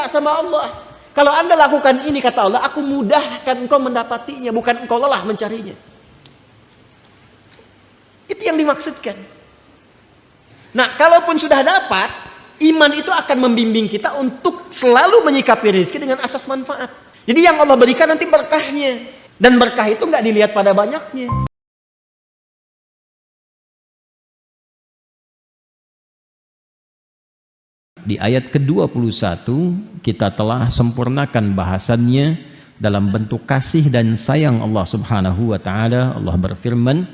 minta sama Allah. Kalau Anda lakukan ini, kata Allah, aku mudahkan engkau mendapatinya, bukan engkau lelah mencarinya. Itu yang dimaksudkan. Nah, kalaupun sudah dapat, iman itu akan membimbing kita untuk selalu menyikapi rezeki dengan asas manfaat. Jadi yang Allah berikan nanti berkahnya. Dan berkah itu nggak dilihat pada banyaknya. Di ayat ke-21 kita telah sempurnakan bahasannya dalam bentuk kasih dan sayang Allah Subhanahu wa taala. Allah berfirman,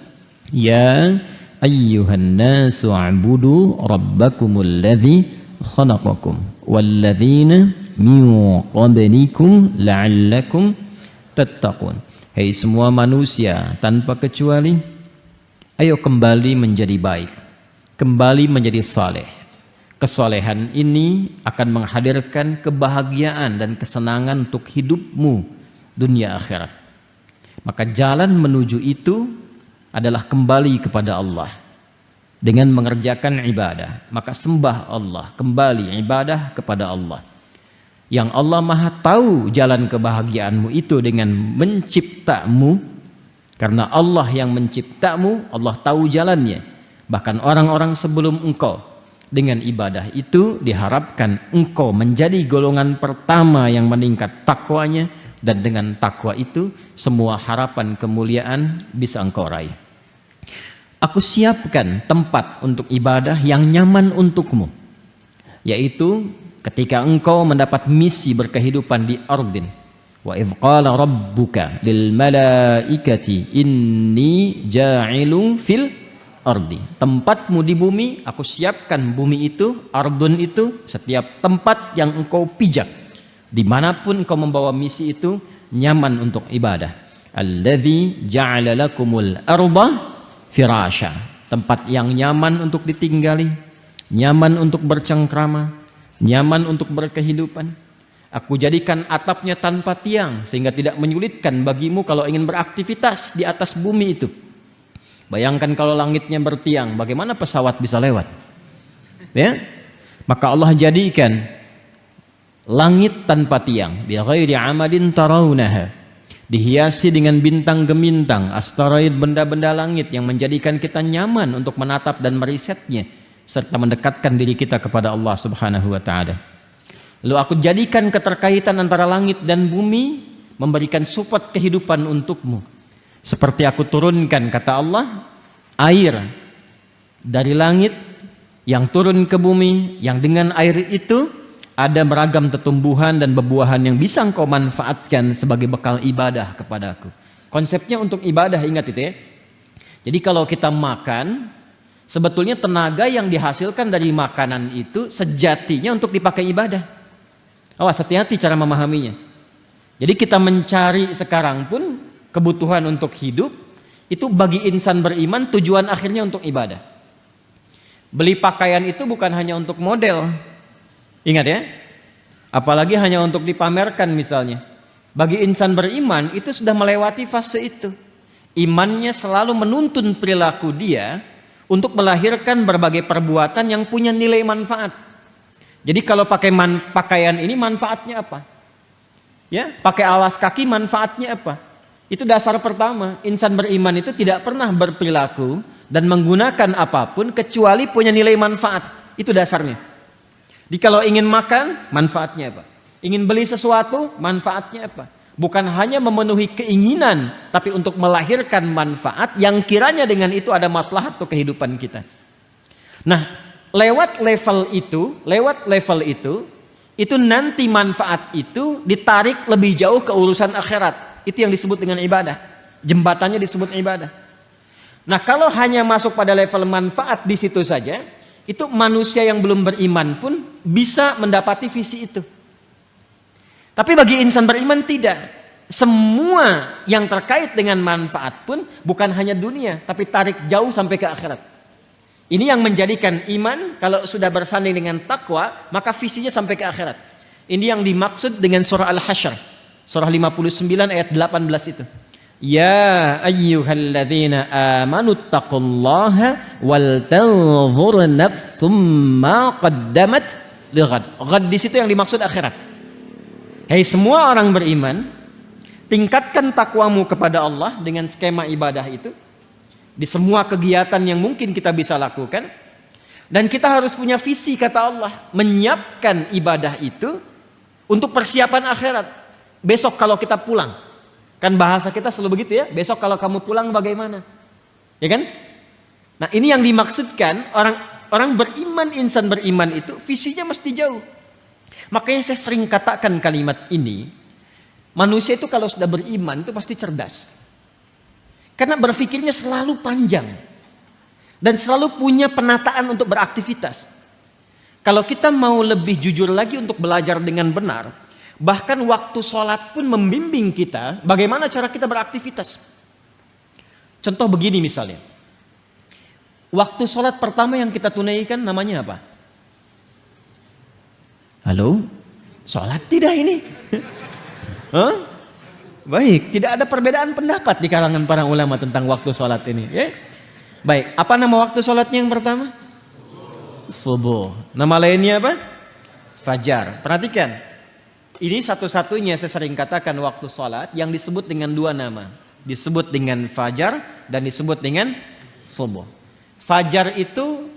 "Ya ayyuhan nasu a'budu rabbakumul ladzi khalaqakum walladzina min qablikum la'allakum tattaqun." Hei semua manusia tanpa kecuali, ayo kembali menjadi baik, kembali menjadi saleh. Kesolehan ini akan menghadirkan kebahagiaan dan kesenangan untuk hidupmu dunia akhirat. Maka jalan menuju itu adalah kembali kepada Allah dengan mengerjakan ibadah. Maka sembah Allah, kembali ibadah kepada Allah. Yang Allah Maha tahu jalan kebahagiaanmu itu dengan menciptamu. Karena Allah yang menciptamu, Allah tahu jalannya. Bahkan orang-orang sebelum engkau. Dengan ibadah itu diharapkan engkau menjadi golongan pertama yang meningkat takwanya, dan dengan takwa itu semua harapan kemuliaan bisa engkau raih. Aku siapkan tempat untuk ibadah yang nyaman untukmu, yaitu ketika engkau mendapat misi berkehidupan di ardin. Wa idh qala rabbuka lil malaikati inni ja'ilun fil ardi. Tempatmu di bumi, aku siapkan bumi itu, ardun itu, setiap tempat yang engkau pijak, dimanapun engkau membawa misi itu, nyaman untuk ibadah. Alladzi ja'ala lakumul arda firasha. Tempat yang nyaman untuk ditinggali, nyaman untuk bercengkrama, nyaman untuk berkehidupan. Aku jadikan atapnya tanpa tiang, sehingga tidak menyulitkan bagimu kalau ingin beraktivitas di atas bumi itu. Bayangkan kalau langitnya bertiang, bagaimana pesawat bisa lewat? Ya? Maka Allah jadikan langit tanpa tiang, bi ghairi amadin tarawunaha, dihiasi dengan bintang gemintang, asteroid, benda-benda langit yang menjadikan kita nyaman untuk menatap dan merisetnya serta mendekatkan diri kita kepada Allah Subhanahu wa taala. Lalu aku jadikan keterkaitan antara langit dan bumi memberikan support kehidupan untukmu. Seperti aku turunkan, kata Allah, air dari langit yang turun ke bumi, yang dengan air itu ada beragam tumbuhan dan bebuahan yang bisa engkau manfaatkan sebagai bekal ibadah kepadaku. Konsepnya untuk ibadah, ingat itu ya. Jadi kalau kita makan, sebetulnya tenaga yang dihasilkan dari makanan itu sejatinya untuk dipakai ibadah. Awas, hati-hati cara memahaminya. Jadi kita mencari sekarang pun kebutuhan untuk hidup itu bagi insan beriman tujuan akhirnya untuk ibadah. Beli pakaian itu bukan hanya untuk model, ingat ya, apalagi hanya untuk dipamerkan misalnya. Bagi insan beriman itu sudah melewati fase itu. Imannya selalu menuntun perilaku dia untuk melahirkan berbagai perbuatan yang punya nilai manfaat. Jadi kalau pakai pakaian ini manfaatnya apa? Ya, pakai alas kaki manfaatnya apa? Itu dasar pertama. Insan beriman itu tidak pernah berperilaku dan menggunakan apapun kecuali punya nilai manfaat. Itu dasarnya. Jadi kalau ingin makan, manfaatnya apa? Ingin beli sesuatu, manfaatnya apa? Bukan hanya memenuhi keinginan, tapi untuk melahirkan manfaat yang kiranya dengan itu ada maslahat untuk kehidupan kita. Nah, lewat level itu nanti manfaat itu ditarik lebih jauh ke urusan akhirat. Itu yang disebut dengan ibadah. Jembatannya disebut ibadah. Nah, kalau hanya masuk pada level manfaat di situ saja, itu manusia yang belum beriman pun bisa mendapati visi itu. Tapi bagi insan beriman tidak. Semua yang terkait dengan manfaat pun bukan hanya dunia, tapi tarik jauh sampai ke akhirat. Ini yang menjadikan iman kalau sudah bersanding dengan takwa, maka visinya sampai ke akhirat. Ini yang dimaksud dengan surah Al-Hasyr. Surah 59 ayat 18 itu. Ya ayyuhalladzina amanu taqullaha wal tanzur nafsum ma qaddamat lighad. Ghad di situ yang dimaksud akhirat. Hei semua orang beriman, tingkatkan takwamu kepada Allah dengan skema ibadah itu di semua kegiatan yang mungkin kita bisa lakukan. Dan kita harus punya visi, kata Allah, menyiapkan ibadah itu untuk persiapan akhirat. Besok kalau kita pulang, kan bahasa kita selalu begitu ya, besok kalau kamu pulang bagaimana? Ya kan? Nah, ini yang dimaksudkan orang beriman, insan beriman itu visinya mesti jauh. Makanya saya sering katakan kalimat ini, manusia itu kalau sudah beriman itu pasti cerdas. Karena berpikirnya selalu panjang dan selalu punya penataan untuk beraktivitas. Kalau kita mau lebih jujur lagi untuk belajar dengan benar, bahkan waktu sholat pun membimbing kita bagaimana cara kita beraktivitas. Contoh begini misalnya, waktu sholat pertama yang kita tunaikan namanya apa? Halo? Sholat tidak ini? Huh? Baik, tidak ada perbedaan pendapat di kalangan para ulama tentang waktu sholat ini. Ya? Baik, apa nama waktu sholatnya yang pertama? Subuh. Nama lainnya apa? Fajar. Perhatikan, ini satu-satunya saya sering katakan waktu sholat yang disebut dengan dua nama. Disebut dengan fajar dan disebut dengan subuh. Fajar itu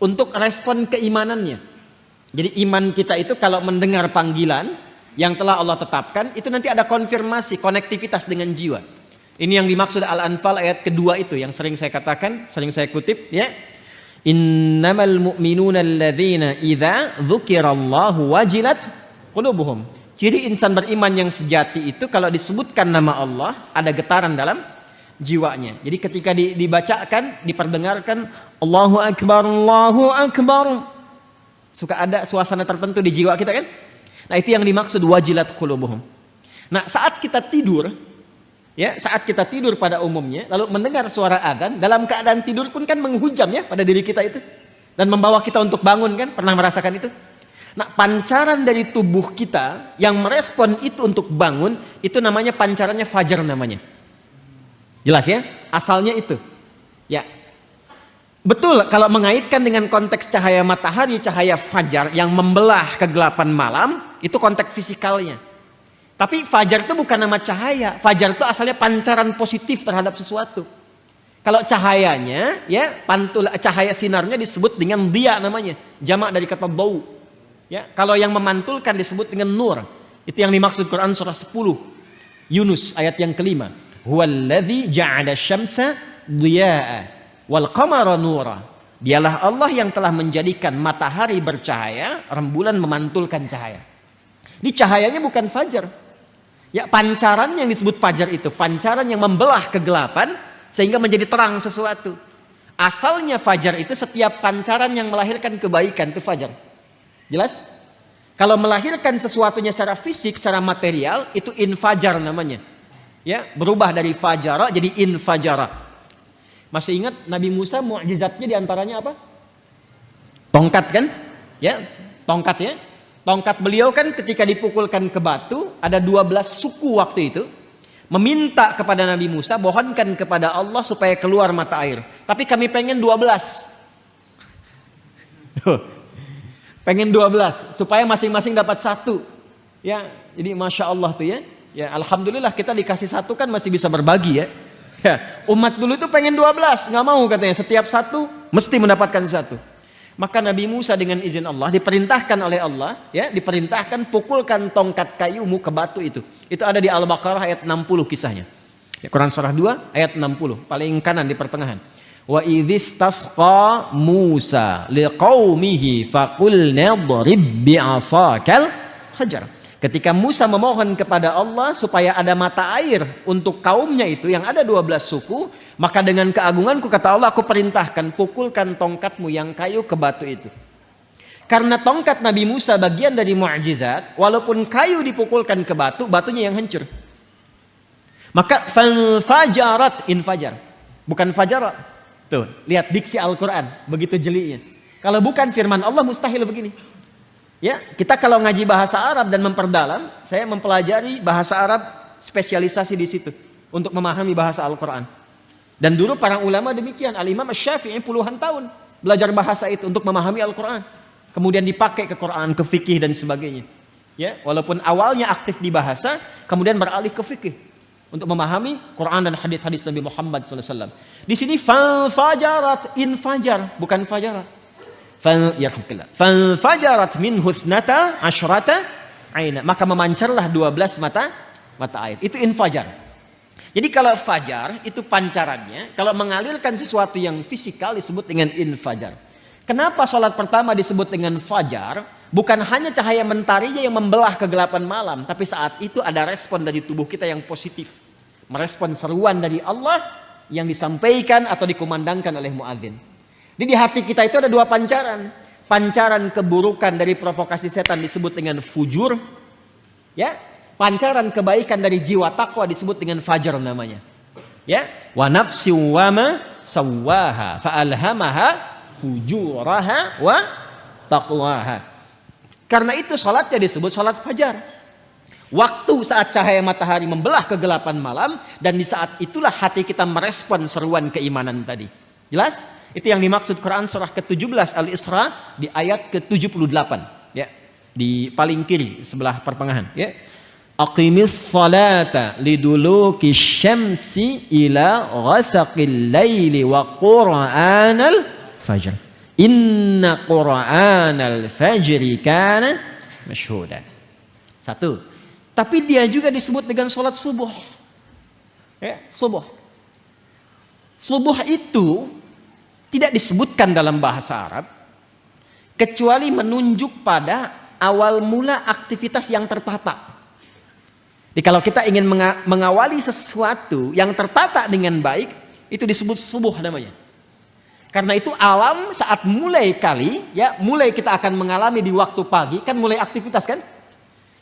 untuk respon keimanannya. Jadi iman kita itu kalau mendengar panggilan yang telah Allah tetapkan, itu nanti ada konfirmasi, konektivitas dengan jiwa. Ini yang dimaksud Al-Anfal ayat kedua itu yang sering saya katakan, sering saya kutip ya. Innamal mu'minuna alladzina idza dzukirallahu wajilat qulubuhum. Ciri insan beriman yang sejati itu kalau disebutkan nama Allah ada getaran dalam jiwanya. Jadi ketika dibacakan, diperdengarkan Allahu Akbar, Allahu Akbar, suka ada suasana tertentu di jiwa kita kan? Nah, itu yang dimaksud wajilat qulubuhum. Nah, saat kita tidur, ya, saat kita tidur pada umumnya, lalu mendengar suara adzan, dalam keadaan tidur pun kan menghujam ya pada diri kita itu dan membawa kita untuk bangun kan? Pernah merasakan itu? Nah, pancaran dari tubuh kita yang merespon itu untuk bangun, itu namanya pancarannya fajar namanya. Jelas ya? Asalnya itu. Ya. Betul, kalau mengaitkan dengan konteks cahaya matahari, cahaya fajar yang membelah kegelapan malam, itu konteks fisikalnya. Tapi fajar itu bukan nama cahaya. Fajar itu asalnya pancaran positif terhadap sesuatu. Kalau cahayanya, ya, cahaya sinarnya disebut dengan dia namanya. Jamak dari kata dau. Ya, kalau yang memantulkan disebut dengan nur. Itu yang dimaksud Quran surah 10. Yunus ayat yang kelima. Huwallazi ja'ala syamsa dhiya'a wal qamara nura. Dialah Allah yang telah menjadikan matahari bercahaya, rembulan memantulkan cahaya. Ini cahayanya bukan fajar. Ya, pancaran yang disebut fajar itu pancaran yang membelah kegelapan sehingga menjadi terang sesuatu. Asalnya fajar itu setiap pancaran yang melahirkan kebaikan itu fajar. Jelas? Kalau melahirkan sesuatunya secara fisik, secara material, itu infajar namanya. Ya, berubah dari fajara jadi infajara. Masih ingat Nabi Musa mukjizatnya diantaranya apa? Tongkat kan? Ya, tongkat ya. Tongkat beliau kan ketika dipukulkan ke batu, ada 12 suku waktu itu meminta kepada Nabi Musa, mohonkan kepada Allah supaya keluar mata air. Tapi kami pengen 12. Pengen 12 supaya masing-masing dapat satu. Ya, jadi Masya Allah tuh ya. Ya, alhamdulillah kita dikasih satu kan masih bisa berbagi ya. Ya, umat dulu itu pengen 12, nggak mau katanya, setiap satu mesti mendapatkan satu. Maka Nabi Musa dengan izin Allah diperintahkan oleh Allah, ya, diperintahkan pukulkan tongkat kayumu ke batu itu. Itu ada di Al-Baqarah ayat 60 kisahnya. Ya, Quran surah 2 ayat 60, paling kanan di pertengahan. Wa idzistasqa Musa liqaumihi faqulna dhrib bi'asakal hajar. Ketika Musa memohon kepada Allah supaya ada mata air untuk kaumnya itu yang ada 12 suku, maka dengan keagunganku kata Allah, aku perintahkan pukulkan tongkatmu yang kayu ke batu itu. Karena tongkat Nabi Musa bagian dari mukjizat, walaupun kayu dipukulkan ke batu, batunya yang hancur. Maka fajarat infajar, bukan fajarat. Tuh, lihat diksi Al-Quran, begitu jelinya. Kalau bukan firman Allah mustahil begini. Ya, kita kalau ngaji bahasa Arab dan memperdalam, saya mempelajari bahasa Arab spesialisasi di situ untuk memahami bahasa Al-Quran. Dan dulu para ulama demikian, Al-Imam Asy-Syafi'i puluhan tahun belajar bahasa itu untuk memahami Al-Quran. Kemudian dipakai ke Quran, ke fikih dan sebagainya. Ya, walaupun awalnya aktif di bahasa, kemudian beralih ke fikih untuk memahami Quran dan hadis-hadis Nabi Muhammad SAW. Di sini fajarat, infajar, bukan fajarat. Fajarat min husnata asyrata aina, maka memancarlah 12 mata air. Itu infajar. Jadi kalau fajar itu pancarannya, kalau mengalirkan sesuatu yang fisikal disebut dengan infajar. Kenapa salat pertama disebut dengan fajar? Bukan hanya cahaya mentarinya yang membelah kegelapan malam, tapi saat itu ada respon dari tubuh kita yang positif. Merespon seruan dari Allah yang disampaikan atau dikumandangkan oleh muadzin. Jadi di hati kita itu ada dua pancaran. Pancaran keburukan dari provokasi setan disebut dengan fujur. Ya, pancaran kebaikan dari jiwa takwa disebut dengan fajar namanya. Ya, wa nafsi wa ma sawwaha fa alhamaha fujuraha wa taqwaha. Karena itu salatnya disebut salat fajar. Waktu saat cahaya matahari membelah kegelapan malam, dan di saat itulah hati kita merespon seruan keimanan tadi. Jelas? Itu yang dimaksud Quran surah ke-17 Al-Isra di ayat ke-78. Ya, di paling kiri sebelah pertengahan. Ya. Aqimis salata liduluki syamsi ila ghasaqil laili wa qur'anal fajr. Inna Qur'anal fajri kana masyhuda. Satu. Tapi dia juga disebut dengan salat subuh. Ya, subuh. Subuh itu tidak disebutkan dalam bahasa Arab kecuali menunjuk pada awal mula aktivitas yang tertata. Jadi kalau kita ingin mengawali sesuatu yang tertata dengan baik, itu disebut subuh namanya. Karena itu alam saat mulai kita akan mengalami di waktu pagi, kan mulai aktivitas kan?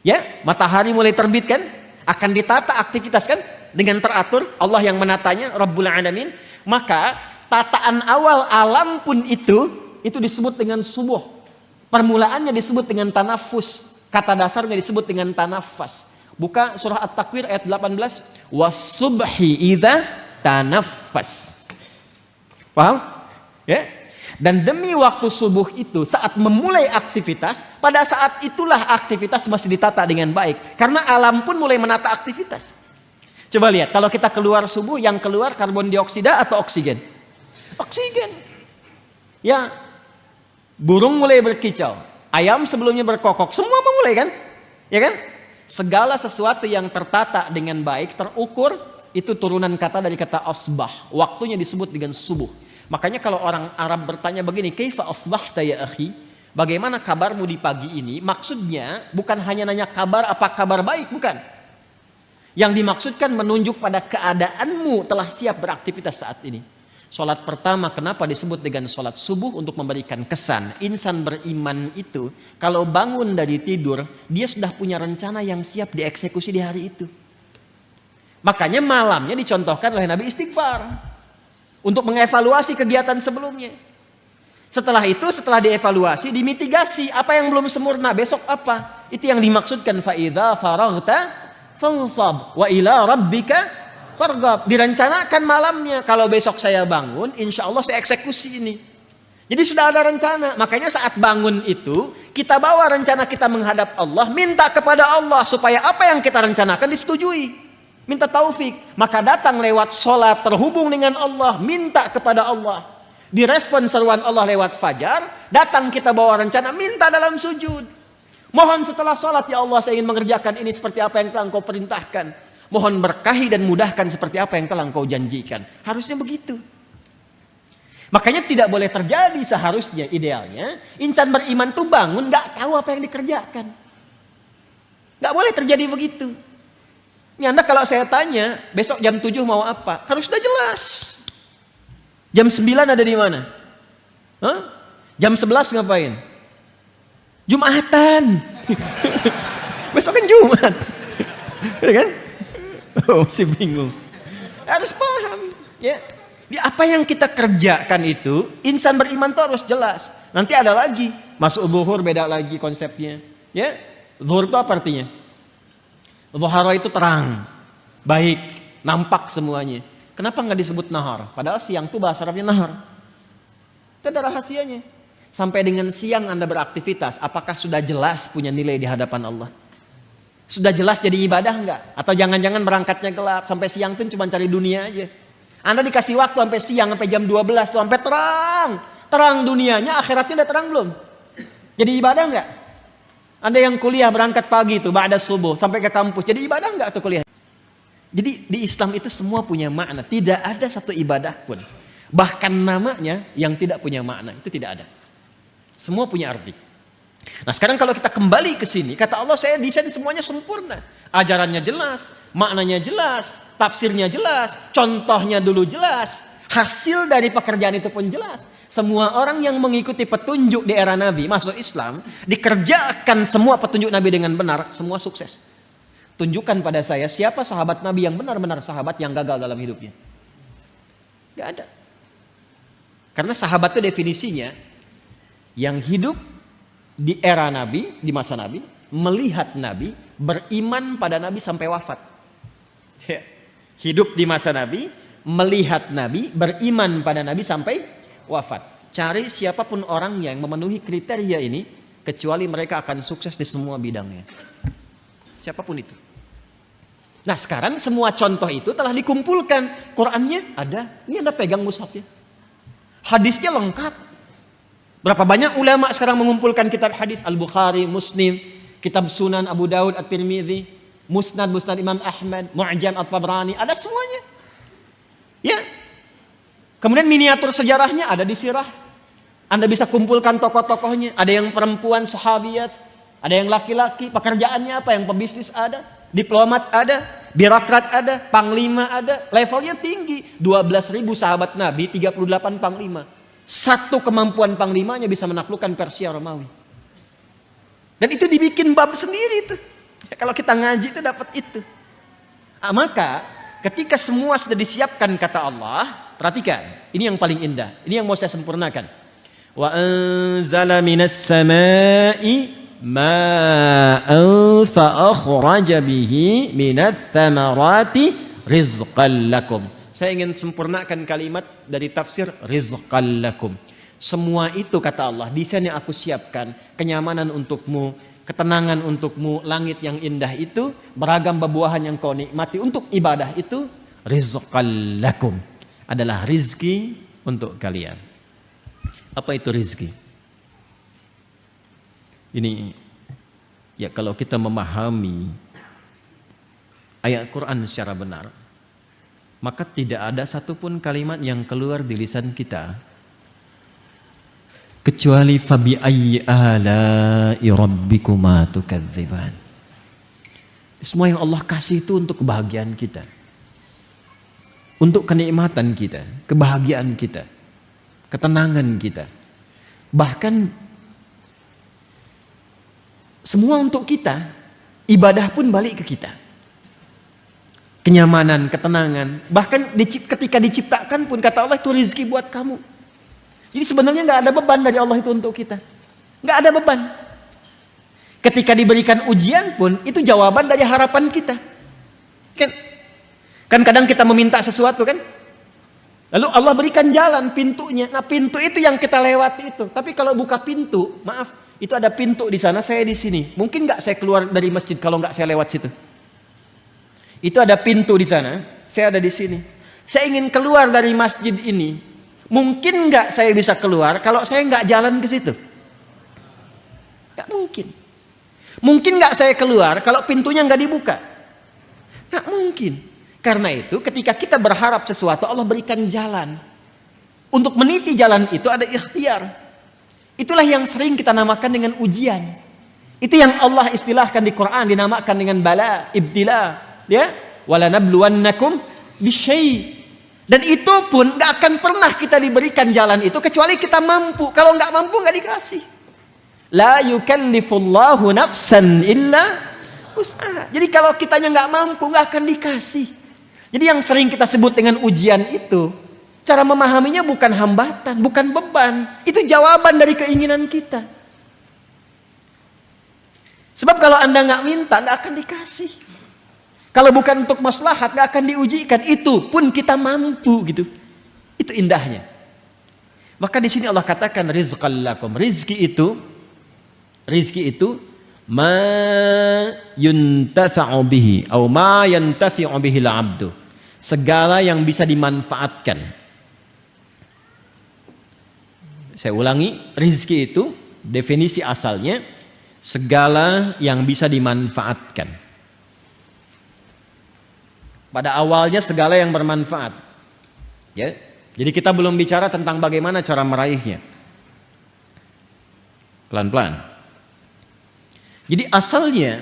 Ya, matahari mulai terbit kan? Akan ditata aktivitas kan? Dengan teratur, Allah yang menatanya, Rabbul Alamin. Maka tataan awal alam pun itu disebut dengan subuh. Permulaannya disebut dengan tanafus. Kata dasarnya disebut dengan tanafas. Buka surah At-Takwir ayat 18. Was-subhi idza tanaffas. Paham? Ya, dan demi waktu subuh itu saat memulai aktivitas, pada saat itulah aktivitas masih ditata dengan baik, karena alam pun mulai menata aktivitas. Coba lihat, kalau kita keluar subuh, yang keluar karbon dioksida atau oksigen? Oksigen. Ya, burung mulai berkicau, ayam sebelumnya berkokok, semua memulai kan? Ya kan? Segala sesuatu yang tertata dengan baik, terukur, itu turunan kata dari kata asbah. Waktunya disebut dengan subuh. Makanya kalau orang Arab bertanya begini, kaifa asbahta ya akhi? Bagaimana kabarmu di pagi ini? Maksudnya bukan hanya nanya kabar, apa kabar baik, bukan. Yang dimaksudkan menunjuk pada keadaanmu telah siap beraktivitas saat ini. Salat pertama kenapa disebut dengan salat subuh? Untuk memberikan kesan insan beriman itu kalau bangun dari tidur, dia sudah punya rencana yang siap dieksekusi di hari itu. Makanya malamnya dicontohkan oleh Nabi istighfar untuk mengevaluasi kegiatan sebelumnya. Setelah itu, setelah dievaluasi, dimitigasi apa yang belum sempurna, besok apa. Itu yang dimaksudkan fa'idha faraghta fansab wa ila rabbika farghab. Direncanakan malamnya, kalau besok saya bangun, insya Allah saya eksekusi ini. Jadi sudah ada rencana. Makanya saat bangun itu, kita bawa rencana kita menghadap Allah, minta kepada Allah supaya apa yang kita rencanakan disetujui. Minta taufik, maka datang lewat sholat, terhubung dengan Allah, minta kepada Allah. Direspon seruan Allah lewat fajar, datang kita bawa rencana, minta dalam sujud. Mohon setelah sholat, ya Allah saya ingin mengerjakan ini seperti apa yang telah Engkau perintahkan. Mohon berkahi dan mudahkan seperti apa yang telah Engkau janjikan. Harusnya begitu. Makanya tidak boleh terjadi seharusnya, idealnya, insan beriman tuh bangun gak tahu apa yang dikerjakan. Gak boleh terjadi begitu. Ini Anda kalau saya tanya, besok jam 7 mau apa? Harus sudah jelas. Jam 9 ada di mana? Hah? Jam 11 ngapain? Jumatan. Besok kan Jumat. Ya kan? Oh, masih bingung. Harus paham. Ya. Di apa yang kita kerjakan itu, insan beriman itu harus jelas. Nanti ada lagi. Masuk zuhur beda lagi konsepnya. Ya. Zuhur itu apa artinya? Zuhara itu terang, baik, nampak semuanya. Kenapa nggak disebut nahar? Padahal siang itu bahasa Arabnya nahar. Itu ada rahasianya. Sampai dengan siang Anda beraktivitas, apakah sudah jelas punya nilai di hadapan Allah? Sudah jelas jadi ibadah enggak? Atau jangan-jangan berangkatnya gelap, sampai siang tuh cuma cari dunia aja. Anda dikasih waktu sampai siang, sampai jam 12 tuh, sampai terang. Terang dunianya, akhiratnya udah terang belum? Jadi ibadah enggak? Anda yang kuliah berangkat pagi tuh, ba'da subuh, sampai ke kampus. Jadi ibadah enggak tuh kuliah? Jadi di Islam itu semua punya makna. Tidak ada satu ibadah pun. Bahkan namanya yang tidak punya makna, itu tidak ada. Semua punya arti. Nah sekarang kalau kita kembali ke sini, kata Allah saya desain semuanya sempurna. Ajarannya jelas, maknanya jelas, tafsirnya jelas, contohnya dulu jelas, hasil dari pekerjaan itu pun jelas. Semua orang yang mengikuti petunjuk di era Nabi masuk Islam, dikerjakan semua petunjuk Nabi dengan benar, semua sukses. Tunjukkan pada saya siapa sahabat Nabi yang benar-benar sahabat yang gagal dalam hidupnya. Gak ada. Karena sahabat itu definisinya yang hidup di era Nabi, di masa Nabi, melihat Nabi, beriman pada Nabi sampai wafat. Hidup di masa Nabi, melihat Nabi, beriman pada Nabi sampai wafat. Cari siapapun orang yang memenuhi kriteria ini, kecuali mereka akan sukses di semua bidangnya. Siapapun itu. Nah sekarang semua contoh itu telah dikumpulkan. Qurannya ada, ini Anda pegang mushafnya. Hadisnya lengkap. Berapa banyak ulama sekarang mengumpulkan kitab hadis Al-Bukhari, Muslim, kitab Sunan Abu Daud, At-Tirmidzi, Musnad Imam Ahmad, Mu'jam At-Tabrani, ada semuanya. Ya. Kemudian miniatur sejarahnya ada di sirah. Anda bisa kumpulkan tokoh-tokohnya, ada yang perempuan sahabiat, ada yang laki-laki, pekerjaannya apa, yang pebisnis ada, diplomat ada, birokrat ada, panglima ada, levelnya tinggi. 12.000 sahabat Nabi, 38 panglima. Satu kemampuan panglimanya bisa menaklukkan Persia Romawi. Dan itu dibikin bab sendiri tuh. Ya, kalau kita ngaji itu dapat itu. Nah, maka ketika semua sudah disiapkan kata Allah, perhatikan, ini yang paling indah. Ini yang mau saya sempurnakan. Wa anzala minas samai ma'an fa akhraja bihi minats thamarati rizqan lakum. Saya ingin sempurnakan kalimat dari tafsir rizqan lakum. Semua itu kata Allah, desain yang aku siapkan, kenyamanan untukmu, ketenangan untukmu, langit yang indah itu, beragam buah-buahan yang kau nikmati untuk ibadah itu, rizqan lakum. Adalah rizki untuk kalian. Apa itu rizki? Ini ya kalau kita memahami ayat Quran secara benar, maka tidak ada satupun kalimat yang keluar di lisan kita kecuali fabi ayyi ala'i rabbikuma tukadziban. Semua yang Allah kasih itu untuk kebahagiaan kita, untuk kenikmatan kita, kebahagiaan kita, ketenangan kita. Bahkan semua untuk kita, ibadah pun balik ke kita. Kenyamanan, ketenangan, bahkan ketika diciptakan pun kata Allah itu rezeki buat kamu. Jadi sebenarnya nggak ada beban dari Allah itu untuk kita, nggak ada beban. Ketika diberikan ujian pun itu jawaban dari harapan kita. Kan kadang kita meminta sesuatu kan, lalu Allah berikan jalan pintunya. Nah pintu itu yang kita lewati itu. Tapi kalau buka pintu, maaf, itu ada pintu di sana, saya di sini. Mungkin nggak saya keluar dari masjid kalau nggak saya lewat situ. Itu ada pintu di sana, saya ada di sini. Saya ingin keluar dari masjid ini. Mungkin nggak saya bisa keluar kalau saya nggak jalan ke situ? Nggak mungkin. Mungkin nggak saya keluar kalau pintunya nggak dibuka? Nggak mungkin. Karena itu ketika kita berharap sesuatu, Allah berikan jalan. Untuk meniti jalan itu ada ikhtiar. Itulah yang sering kita namakan dengan ujian. Itu yang Allah istilahkan di Quran dinamakan dengan bala, ibtila. Ya, walanabluwannakum bisyai. Dan itu pun gak akan pernah kita diberikan jalan itu kecuali kita mampu. Kalau gak mampu gak dikasih. La yukallifullahu nafsan illa wus'aha. Jadi kalau kitanya gak mampu gak akan dikasih. Jadi yang sering kita sebut dengan ujian itu, cara memahaminya bukan hambatan, bukan beban. Itu jawaban dari keinginan kita. Sebab kalau Anda gak minta gak akan dikasih. Kalau bukan untuk maslahat gak akan diujikan. Itu pun kita mampu gitu. Itu indahnya. Maka di sini Allah katakan rizqan lakum. Rizki itu ma yuntafa'u bihi atau ma yantafi'u bihi al-'abdu. Segala yang bisa dimanfaatkan. Saya ulangi, rizki itu definisi asalnya segala yang bisa dimanfaatkan. Pada awalnya segala yang bermanfaat. Ya. Jadi kita belum bicara tentang bagaimana cara meraihnya. Pelan-pelan. Jadi asalnya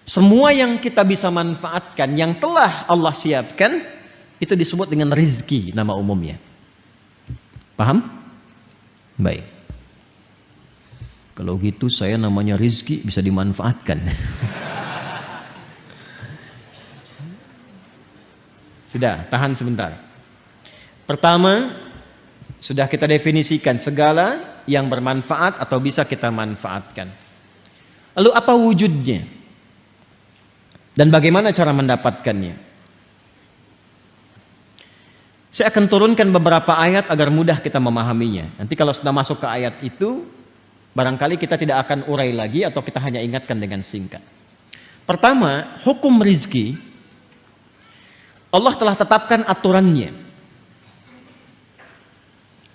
semua yang kita bisa manfaatkan yang telah Allah siapkan itu disebut dengan rizki nama umumnya. Paham? Baik. Kalau gitu saya namanya rizki bisa dimanfaatkan. Sudah, tahan sebentar. Pertama, sudah kita definisikan segala yang bermanfaat atau bisa kita manfaatkan. Lalu apa wujudnya? Dan bagaimana cara mendapatkannya? Saya akan turunkan beberapa ayat agar mudah kita memahaminya. Nanti kalau sudah masuk ke ayat itu, barangkali kita tidak akan urai lagi atau kita hanya ingatkan dengan singkat. Pertama, hukum rizki, Allah telah tetapkan aturannya.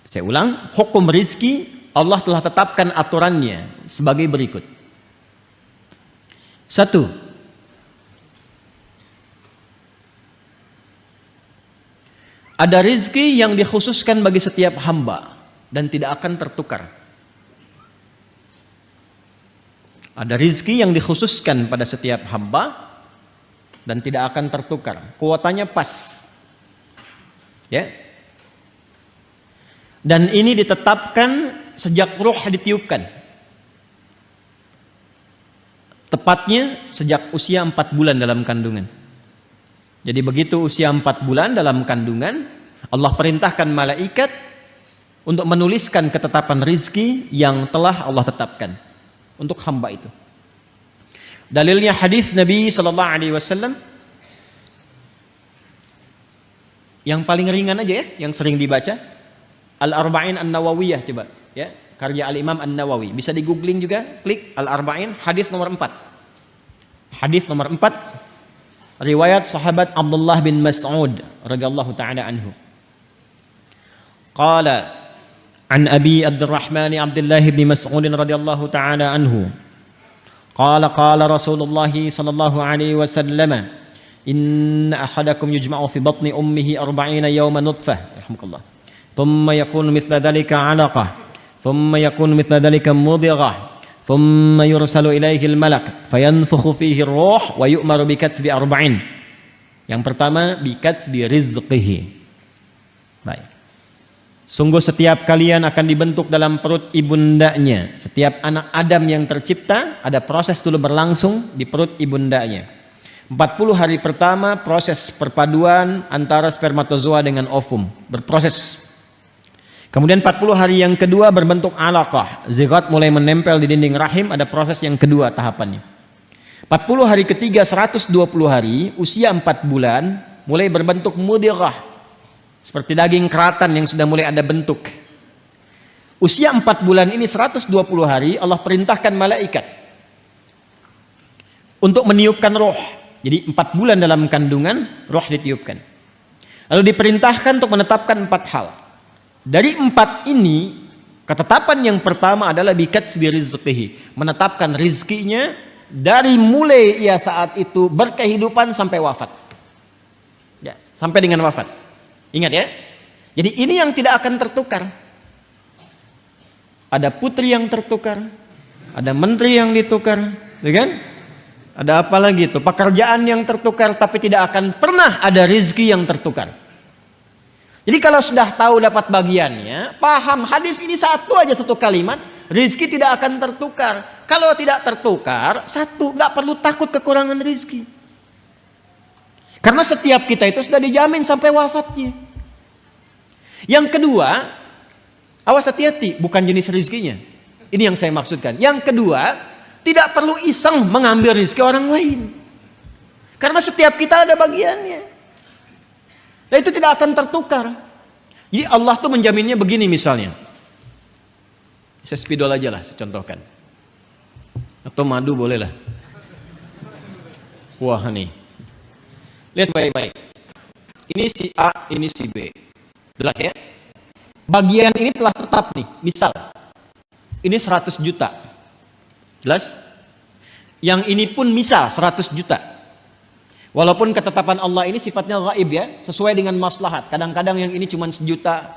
Saya ulang, hukum rizki, Allah telah tetapkan aturannya sebagai berikut. 1. Ada rizki yang dikhususkan bagi setiap hamba dan tidak akan tertukar. Ada rizki yang dikhususkan pada setiap hamba dan tidak akan tertukar. Kuotanya pas. Ya. Dan ini ditetapkan sejak ruh ditiupkan. Tepatnya sejak usia 4 bulan dalam kandungan. Jadi begitu usia 4 bulan dalam kandungan, Allah perintahkan malaikat untuk menuliskan ketetapan rizki yang telah Allah tetapkan untuk hamba itu. Dalilnya hadis Nabi sallallahu alaihi wasallam yang paling ringan aja ya, yang sering dibaca, Al-Arba'in An-Nawawiyah, coba ya, karya Al-Imam An-Nawawi. Bisa di googling juga, klik Al-Arba'in, hadis nomor 4. Hadis nomor 4 riwayat sahabat Abdullah bin Mas'ud radhiyallahu taala anhu. Qala an Abi Abdurrahman Abdullah bin Mas'ud radhiyallahu taala anhu. Qala qala Rasulullah sallallahu alaihi wasallam, inna ahadakum yujma'u fi batni ummihi 40 yawman nutfah, rahmukallah. Thumma yakunu mithla dhalika 'alaqah, thumma yakunu mithla dhalika mudghah. ثم يرسل إليه الملك فينفخ فيه الروح ويؤمر بكتب 40. Yang pertama bikatbi rizqihi. Baik. Sungguh setiap kalian akan dibentuk dalam perut ibundanya. Setiap anak Adam yang tercipta ada proses dulu berlangsung di perut ibundanya. 40 hari pertama proses perpaduan antara spermatozoa dengan ovum berproses. Kemudian 40 hari yang kedua berbentuk alaqah, zigot mulai menempel di dinding rahim, ada proses yang kedua tahapannya. 40 hari ketiga 120 hari, usia 4 bulan, mulai berbentuk mudghah, seperti daging keratan yang sudah mulai ada bentuk. Usia 4 bulan ini 120 hari, Allah perintahkan malaikat untuk meniupkan roh. Jadi 4 bulan dalam kandungan, roh ditiupkan. Lalu diperintahkan untuk menetapkan 4 hal. Dari 4 ini, ketetapan yang pertama adalah bikatbi rizqihi, menetapkan rizkinya dari mulai ia saat itu berkehidupan sampai wafat. Ya, sampai dengan wafat. Ingat ya. Jadi ini yang tidak akan tertukar. Ada putri yang tertukar, ada menteri yang ditukar, ya kan? Ada apa lagi itu? Pekerjaan yang tertukar, tapi tidak akan pernah ada rizki yang tertukar. Jadi kalau sudah tahu dapat bagiannya, paham hadis ini satu aja, satu kalimat, rizki tidak akan tertukar. Kalau tidak tertukar, satu, nggak perlu takut kekurangan rizki. Karena setiap kita itu sudah dijamin sampai wafatnya. Yang kedua, awas hati-hati, bukan jenis rizkinya. Ini yang saya maksudkan. Yang kedua, tidak perlu iseng mengambil rizki orang lain. Karena setiap kita ada bagiannya. Dan itu tidak akan tertukar. Jadi Allah tuh menjaminnya begini misalnya. Saya spidol aja lah, saya contohkan. Atau madu boleh lah. Wah nih. Lihat baik-baik. Ini si A, ini si B. Jelas ya? Bagian ini telah tetap nih. Misal, ini 100 juta. Jelas? Yang ini pun misal 100 juta. Walaupun ketetapan Allah ini sifatnya gaib ya, sesuai dengan maslahat. Kadang-kadang yang ini cuma 1 juta.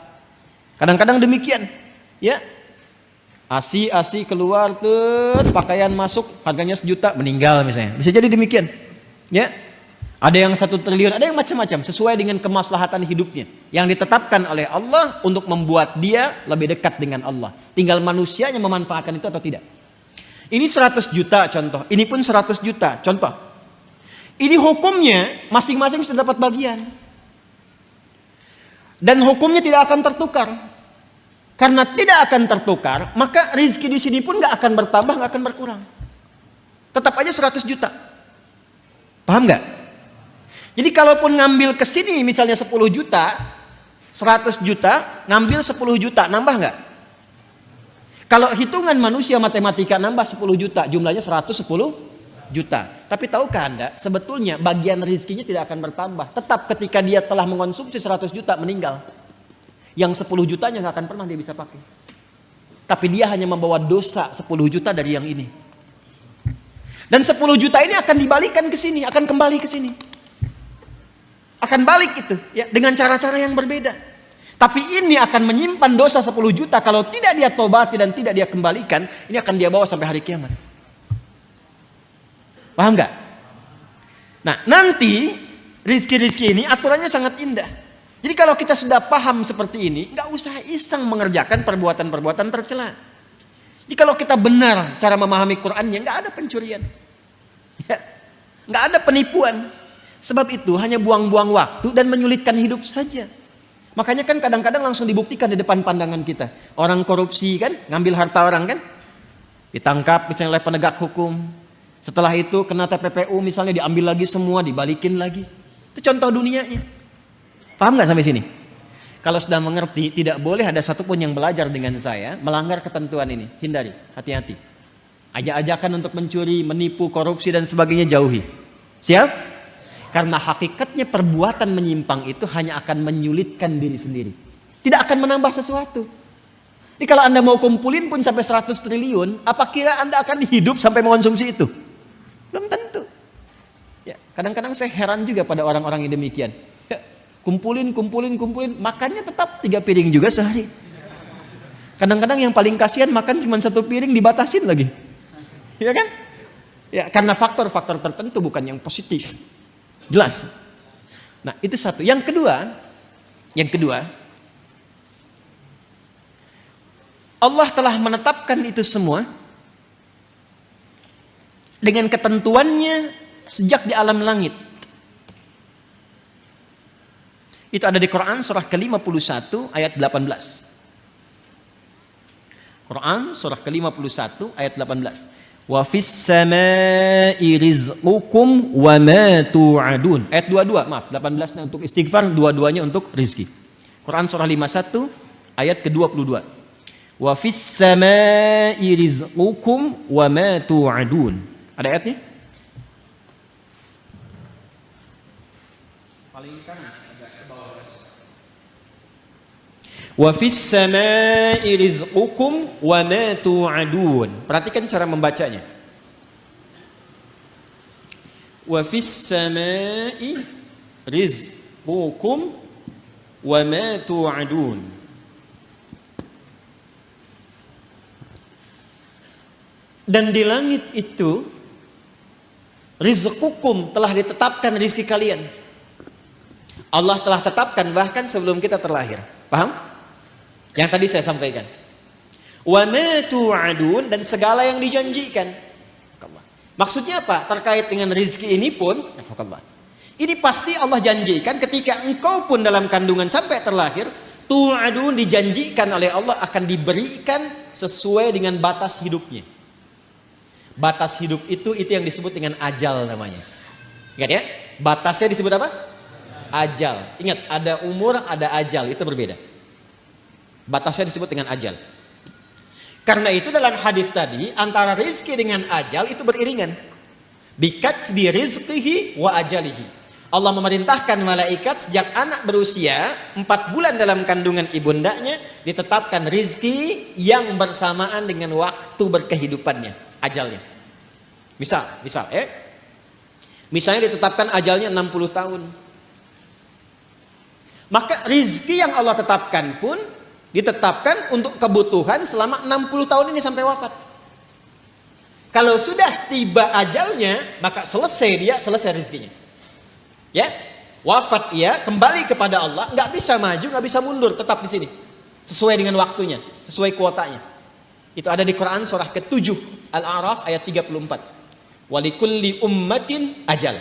Kadang-kadang demikian. Ya. Asi keluar tuh, pakaian masuk, harganya 1 juta, meninggal misalnya. Bisa jadi demikian. Ya. Ada yang 1 triliun, ada yang macam-macam sesuai dengan kemaslahatan hidupnya yang ditetapkan oleh Allah untuk membuat dia lebih dekat dengan Allah. Tinggal manusianya memanfaatkan itu atau tidak. Ini 100 juta contoh, ini pun 100 juta contoh. Ini hukumnya masing-masing sudah dapat bagian. Dan hukumnya tidak akan tertukar. Karena tidak akan tertukar, maka rezeki di sini pun nggak akan bertambah, nggak akan berkurang. Tetap aja 100 juta. Paham nggak? Jadi kalaupun ngambil ke sini misalnya 10 juta, 100 juta, ngambil 10 juta, nambah nggak? Kalau hitungan manusia matematika nambah 10 juta, jumlahnya 110 juta. Tapi tahukah Anda, sebetulnya bagian rezekinya tidak akan bertambah. Tetap ketika dia telah mengonsumsi 100 juta, meninggal. Yang 10 jutanya nggak akan pernah dia bisa pakai. Tapi dia hanya membawa dosa 10 juta dari yang ini. Dan 10 juta ini akan dibalikan ke sini, akan kembali ke sini. Akan balik itu ya dengan cara-cara yang berbeda. Tapi ini akan menyimpan dosa 10 juta kalau tidak dia tobati dan tidak dia kembalikan, ini akan dia bawa sampai hari kiamat. Paham nggak? Nah, nanti rizki-rizki ini aturannya sangat indah. Jadi kalau kita sudah paham seperti ini, nggak usah iseng mengerjakan perbuatan-perbuatan tercela. Jadi kalau kita benar cara memahami Qur'annya, nggak ada pencurian, ya, nggak ada penipuan. Sebab itu hanya buang-buang waktu dan menyulitkan hidup saja. Makanya kan kadang-kadang langsung dibuktikan di depan pandangan kita. Orang korupsi kan, ngambil harta orang kan, ditangkap misalnya oleh penegak hukum. Setelah itu kena TPPU misalnya, diambil lagi semua, dibalikin lagi. Itu contoh dunianya. Paham nggak sampai sini? Kalau sudah mengerti, tidak boleh ada satupun yang belajar dengan saya melanggar ketentuan ini. Hindari, hati-hati. Ajak-ajakan untuk mencuri, menipu, korupsi dan sebagainya jauhi. Siap? Karena hakikatnya perbuatan menyimpang itu hanya akan menyulitkan diri sendiri. Tidak akan menambah sesuatu. Jadi kalau Anda mau kumpulin pun sampai 100 triliun, apa kira Anda akan hidup sampai mengonsumsi itu? Belum tentu. Ya, kadang-kadang saya heran juga pada orang-orang yang demikian. Ya, kumpulin, makannya tetap 3 piring juga sehari. Kadang-kadang yang paling kasihan makan cuma 1 piring dibatasin lagi. Ya kan? Ya, karena faktor-faktor tertentu bukan yang positif. Jelas. Nah, itu satu. Yang kedua, Allah telah menetapkan itu semua dengan ketentuannya sejak di alam langit. Itu ada di Quran surah ke-51 ayat 18. Quran surah ke-51 ayat 18. Wa fis samaa'i rizqukum wa ma tu'adun. Ayat 22, maaf, 18-nya untuk istighfar, 22-nya untuk rizki. Quran surah 51 ayat ke-22. Wa fis samaa'i rizqukum wa ma tu'adun. Ada ayatnya? Paling kanan agak ke bawah. Wa fis samaa'i rizqukum wa ma tu'adun. Perhatikan cara membacanya. Wa fis samaa'i rizqukum wa ma tu'adun. Dan di langit itu rizqukum telah ditetapkan rizki kalian. Allah telah tetapkan bahkan sebelum kita terlahir. Paham? Yang tadi saya sampaikan. Wa ma tu'adun, dan segala yang dijanjikan. Maksudnya apa? Terkait dengan rizki ini pun, ini pasti Allah janjikan ketika engkau pun dalam kandungan sampai terlahir, tu'adun, dijanjikan oleh Allah akan diberikan sesuai dengan batas hidupnya. Batas hidup itu yang disebut dengan ajal namanya. Ingat ya? Batasnya disebut apa? Ajal. Ingat, ada umur, ada ajal, itu berbeda. Batasnya disebut dengan ajal. Karena itu dalam hadis tadi antara rizki dengan ajal itu beriringan. Bikatbi rizqihi wa ajalihi. Allah memerintahkan malaikat sejak anak berusia 4 bulan dalam kandungan ibundanya ditetapkan rizki yang bersamaan dengan waktu berkehidupannya, ajalnya. Misalnya ditetapkan ajalnya 60 tahun. Maka rizki yang Allah tetapkan pun ditetapkan untuk kebutuhan selama 60 tahun ini sampai wafat. Kalau sudah tiba ajalnya, maka selesai rizkinya. Ya, wafat ia kembali kepada Allah, nggak bisa maju, nggak bisa mundur, tetap di sini, sesuai dengan waktunya, sesuai kuotanya. Itu ada di Quran surah ke-7 Al-A'raf ayat 34. Walikulli ummatin ajal.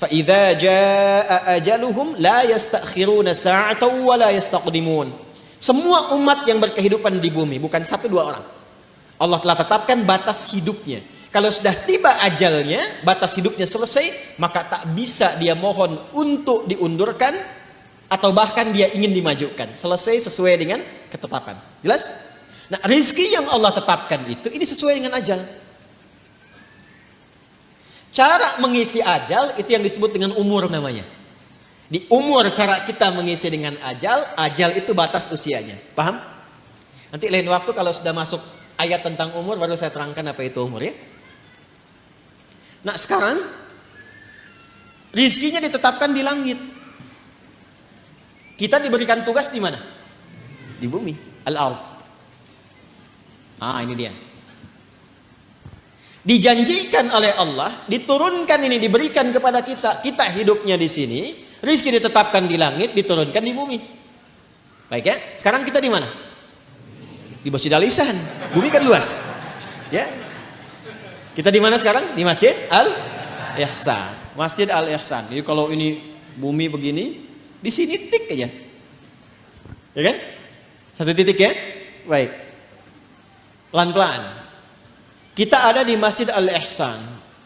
Fa idza jaa ajaluhum la yastakhiruna sa'atan wa la yastaqdimun. Semua umat yang berkehidupan di bumi, bukan 1-2 orang. Allah telah tetapkan batas hidupnya. Kalau sudah tiba ajalnya, batas hidupnya selesai, maka tak bisa dia mohon untuk diundurkan atau bahkan dia ingin dimajukan. Selesai sesuai dengan ketetapan. Jelas? Nah, rizki yang Allah tetapkan itu, ini sesuai dengan ajal. Cara mengisi ajal itu yang disebut dengan umur namanya. Di umur cara kita mengisi dengan ajal itu batas usianya. Paham? Nanti lain waktu kalau sudah masuk ayat tentang umur baru saya terangkan apa itu umur ya. Nah sekarang rizkinya ditetapkan di langit. Kita diberikan tugas di mana? Di bumi, al-ard. Ini dia. Dijanjikan oleh Allah, diturunkan ini, diberikan kepada kita. Kita hidupnya di sini, rizki ditetapkan di langit, diturunkan di bumi. Baik ya, sekarang kita di mana? Di Masjid Al-Ihsan. Bumi kan luas. Ya. Kita di mana sekarang? Di Masjid Al-Ihsan. Masjid Al-Ihsan. Jadi kalau ini bumi begini, di sini tik aja. Ya kan? 1 titik ya. Baik. Pelan-pelan. Kita ada di Masjid Al-Ihsan.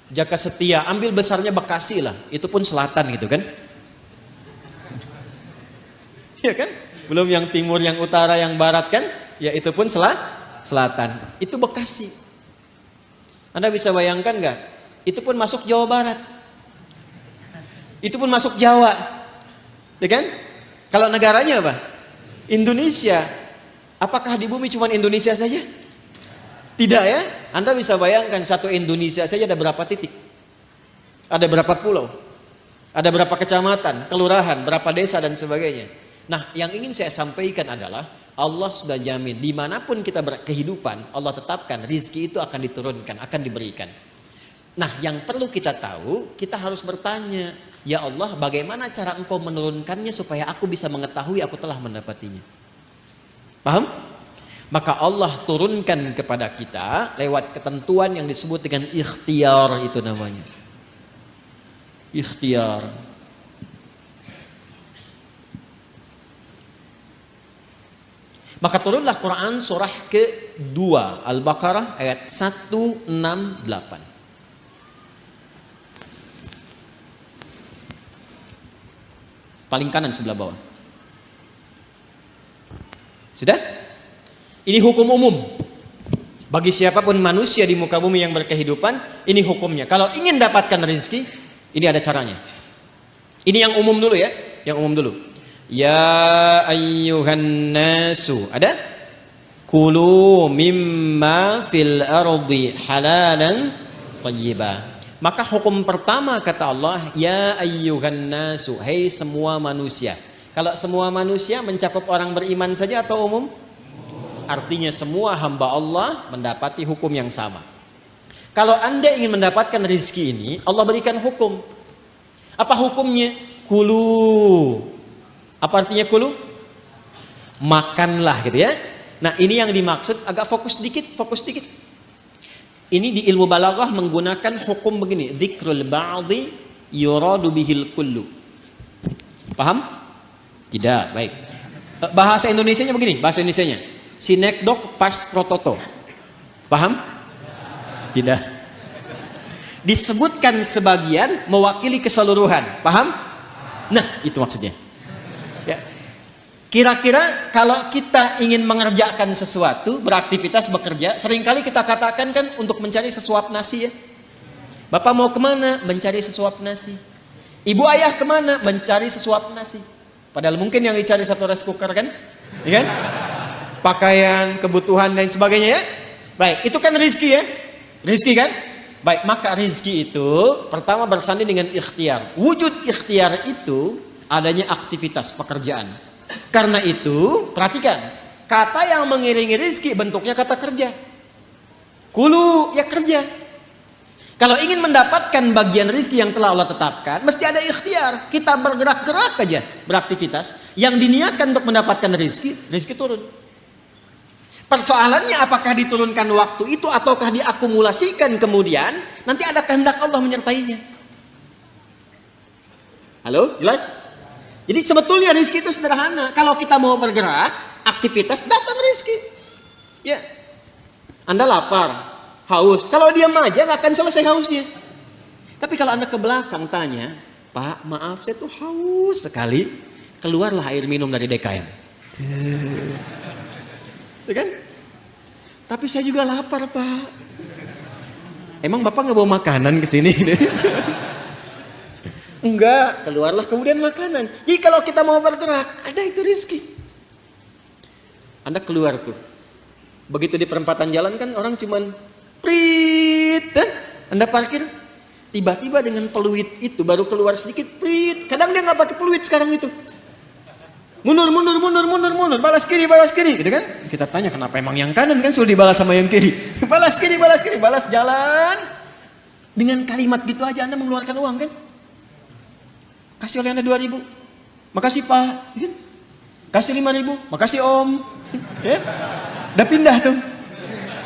Jaka Setia, ambil besarnya Bekasi lah. Itu pun selatan gitu kan? Ya kan? Belum yang timur, yang utara, yang barat kan? Ya itu pun selatan. Itu Bekasi. Anda bisa bayangkan nggak? Itu pun masuk Jawa Barat. Itu pun masuk Jawa. Ya kan? Kalau negaranya apa? Indonesia. Apakah di bumi cuma Indonesia saja? Tidak ya? Anda bisa bayangkan satu Indonesia saja ada berapa titik? Ada berapa pulau? Ada berapa kecamatan, kelurahan, berapa desa dan sebagainya. Nah, yang ingin saya sampaikan adalah Allah sudah jamin dimanapun kita berkehidupan, Allah tetapkan rizki itu akan diturunkan, akan diberikan. Nah, yang perlu kita tahu, kita harus bertanya, ya Allah, bagaimana cara Engkau menurunkannya supaya aku bisa mengetahui aku telah mendapatinya? Paham? Maka Allah turunkan kepada kita lewat ketentuan yang disebut dengan ikhtiar, itu namanya. Ikhtiar. Maka turunlah Quran surah ke-2 Al-Baqarah ayat 168. Paling kanan sebelah bawah. Sudah? Ini hukum umum. Bagi siapapun manusia di muka bumi yang berkehidupan, ini hukumnya. Kalau ingin dapatkan rezeki, ini ada caranya. Ini yang umum dulu ya, yang umum dulu. Ya ayyuhan nasu, ada? Kulu mimma fil ardi halalan thayyibah. Maka hukum pertama kata Allah, ya ayyuhan nasu, hei semua manusia. Kalau semua manusia mencakup orang beriman saja atau umum? Artinya semua hamba Allah mendapati hukum yang sama. Kalau Anda ingin mendapatkan rezeki ini, Allah berikan hukum. Apa hukumnya? Kulu. Apa artinya kulu? Makanlah gitu ya. Nah, ini yang dimaksud, agak fokus dikit. Ini di ilmu balaghah menggunakan hukum begini, dzikrul ba'dhi yuradu bihil kullu. Paham? Tidak, baik. Bahasa Indonesianya begini, bahasa Indonesianya. Sinekdok pas prototo. Paham? Tidak. Disebutkan sebagian mewakili keseluruhan. Paham? Nah, itu maksudnya. Ya. Kira-kira kalau kita ingin mengerjakan sesuatu, beraktivitas, bekerja, seringkali kita katakan kan untuk mencari sesuap nasi ya. Bapak mau kemana? Mencari sesuap nasi. Ibu ayah kemana? Mencari sesuap nasi. Padahal mungkin yang dicari satu rice cooker kan? Ya kan? Pakaian, kebutuhan dan sebagainya ya. Baik, itu kan rizki ya. Rizki kan? Baik, maka rizki itu pertama bersanding dengan ikhtiar. Wujud ikhtiar itu adanya aktivitas pekerjaan. Karena itu, perhatikan, kata yang mengiringi rizki bentuknya kata kerja. Kulu, ya kerja. Kalau ingin mendapatkan bagian rizki yang telah Allah tetapkan, mesti ada ikhtiar. Kita bergerak-gerak aja, beraktivitas. Yang diniatkan untuk mendapatkan rizki, rizki turun. Persoalannya apakah diturunkan waktu itu ataukah diakumulasikan kemudian, nanti ada kehendak Allah menyertainya. Halo, jelas? Jadi sebetulnya rizki itu sederhana. Kalau kita mau bergerak, aktivitas, datang rizki. Ya, Anda lapar, haus. Kalau diam aja nggak akan selesai hausnya. Tapi kalau Anda ke belakang tanya, Pak, maaf saya tuh haus sekali. Keluarlah air minum dari DKM. Ya kan? Tapi saya juga lapar, Pak. Emang Bapak nggak bawa makanan ke sini? Enggak, keluarlah kemudian makanan. Jadi kalau kita mau bergerak, ada itu rizki. Anda keluar tuh. Begitu di perempatan jalan kan orang cuman prit, Anda parkir. Tiba-tiba dengan peluit itu baru keluar sedikit prit. Kadang dia nggak pakai peluit sekarang itu. Mundur, balas kiri, gitu kan? Kita tanya kenapa emang yang kanan kan sudah dibalas sama yang kiri. Balas kiri, balas jalan. Dengan kalimat gitu aja Anda mengeluarkan uang kan? Kasih oleh Anda 2.000. Makasih Pak. Kasih 5.000. Makasih Om. Ya? Udah pindah tuh.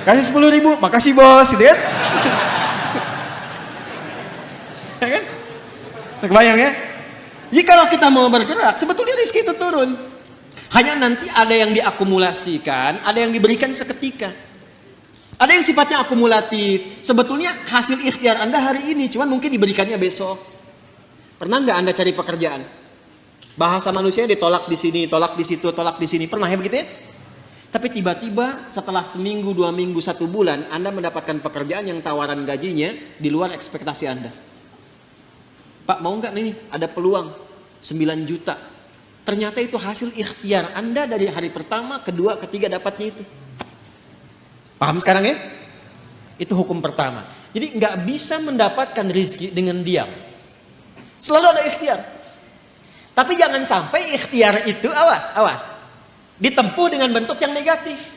Kasih 10.000. Makasih Bos, gitu kan? Ya kan? Kebayang ya? Jadi kalau kita mau bergerak, sebetulnya rizki itu turun. Hanya nanti ada yang diakumulasikan, ada yang diberikan seketika. Ada yang sifatnya akumulatif. Sebetulnya hasil ikhtiar Anda hari ini, cuman mungkin diberikannya besok. Pernah nggak Anda cari pekerjaan? Bahasa manusia ditolak di sini, tolak di situ, tolak di sini. Pernah ya begitu ya? Tapi tiba-tiba setelah seminggu, 2 minggu, 1 bulan, Anda mendapatkan pekerjaan yang tawaran gajinya di luar ekspektasi Anda. Pak mau nggak nih ada peluang 9 juta. Ternyata itu hasil ikhtiar Anda dari hari pertama, kedua, ketiga dapatnya itu. Paham sekarang ya? Itu hukum pertama. Jadi nggak bisa mendapatkan rizki dengan diam. Selalu ada ikhtiar. Tapi jangan sampai ikhtiar itu awas. Ditempuh dengan bentuk yang negatif.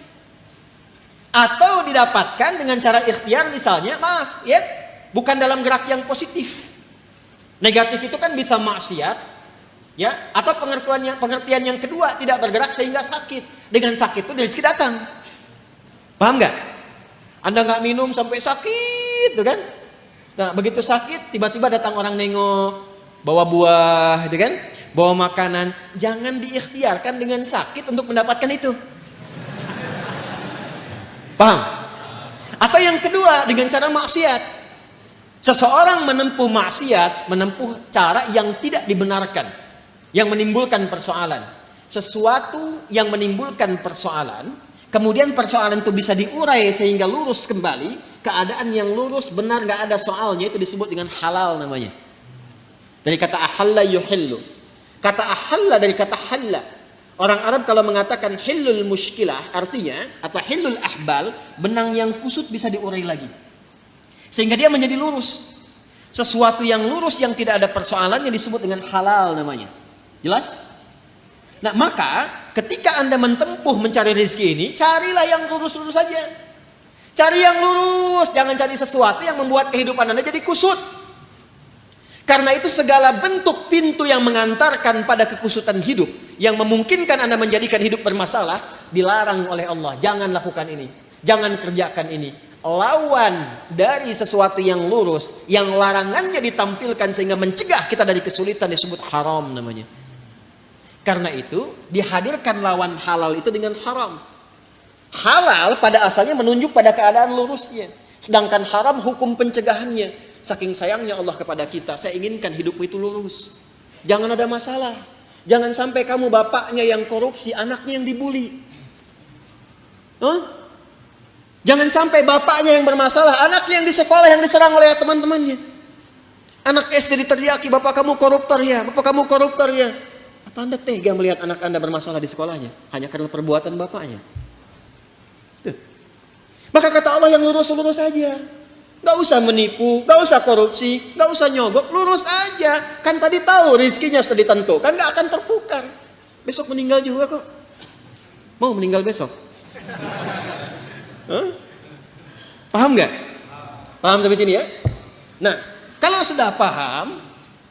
Atau didapatkan dengan cara ikhtiar misalnya maaf ya, bukan dalam gerak yang positif. Negatif itu kan bisa maksiat, ya, atau pengertian yang kedua tidak bergerak sehingga sakit. Dengan sakit itu rezeki datang. Paham nggak? Anda nggak minum sampai sakit, tuh kan? Nah begitu sakit, tiba-tiba datang orang nengok, bawa buah, gitu kan? Bawa makanan. Jangan diikhtiarkan dengan sakit untuk mendapatkan itu. Paham? Atau yang kedua dengan cara maksiat. Seseorang menempuh maksiat, menempuh cara yang tidak dibenarkan, yang menimbulkan persoalan. Sesuatu yang menimbulkan persoalan, kemudian persoalan itu bisa diurai sehingga lurus kembali, keadaan yang lurus benar gak ada soalnya, itu disebut dengan halal namanya. Dari kata ahalla yuhillu. Kata ahalla dari kata halla. Orang Arab kalau mengatakan hillul mushkilah artinya, atau hillul ahbal, benang yang kusut bisa diurai lagi. Sehingga dia menjadi lurus. Sesuatu yang lurus yang tidak ada persoalannya disebut dengan halal namanya. Jelas? Nah maka ketika Anda menempuh mencari rezeki ini, carilah yang lurus-lurus saja. Cari yang lurus, jangan cari sesuatu yang membuat kehidupan Anda jadi kusut. Karena itu segala bentuk pintu yang mengantarkan pada kekusutan hidup, yang memungkinkan Anda menjadikan hidup bermasalah, dilarang oleh Allah. Jangan lakukan ini, jangan kerjakan ini. Lawan dari sesuatu yang lurus, yang larangannya ditampilkan sehingga mencegah kita dari kesulitan, disebut haram namanya. Karena itu dihadirkan lawan halal itu dengan haram. Halal pada asalnya menunjuk pada keadaan lurusnya, sedangkan haram hukum pencegahannya. Saking sayangnya Allah kepada kita, saya inginkan hidupmu itu lurus, jangan ada masalah. Jangan sampai kamu bapaknya yang korupsi, anaknya yang dibully. Jangan sampai bapaknya yang bermasalah, anaknya yang di sekolah yang diserang oleh teman-temannya. Anak SD diteriaki, bapak kamu koruptor ya, bapak kamu koruptor ya. Apa Anda tega melihat anak Anda bermasalah di sekolahnya hanya karena perbuatan bapaknya? Tuh. Maka kata Allah yang lurus-lurus saja. Gak usah menipu, gak usah korupsi, gak usah nyogok, lurus aja. Kan tadi tahu rizkinya sudah ditentukan, gak akan tertukar. Besok meninggal juga kok. Mau meninggal besok? Paham gak? Paham sampai sini ya? Nah, kalau sudah paham,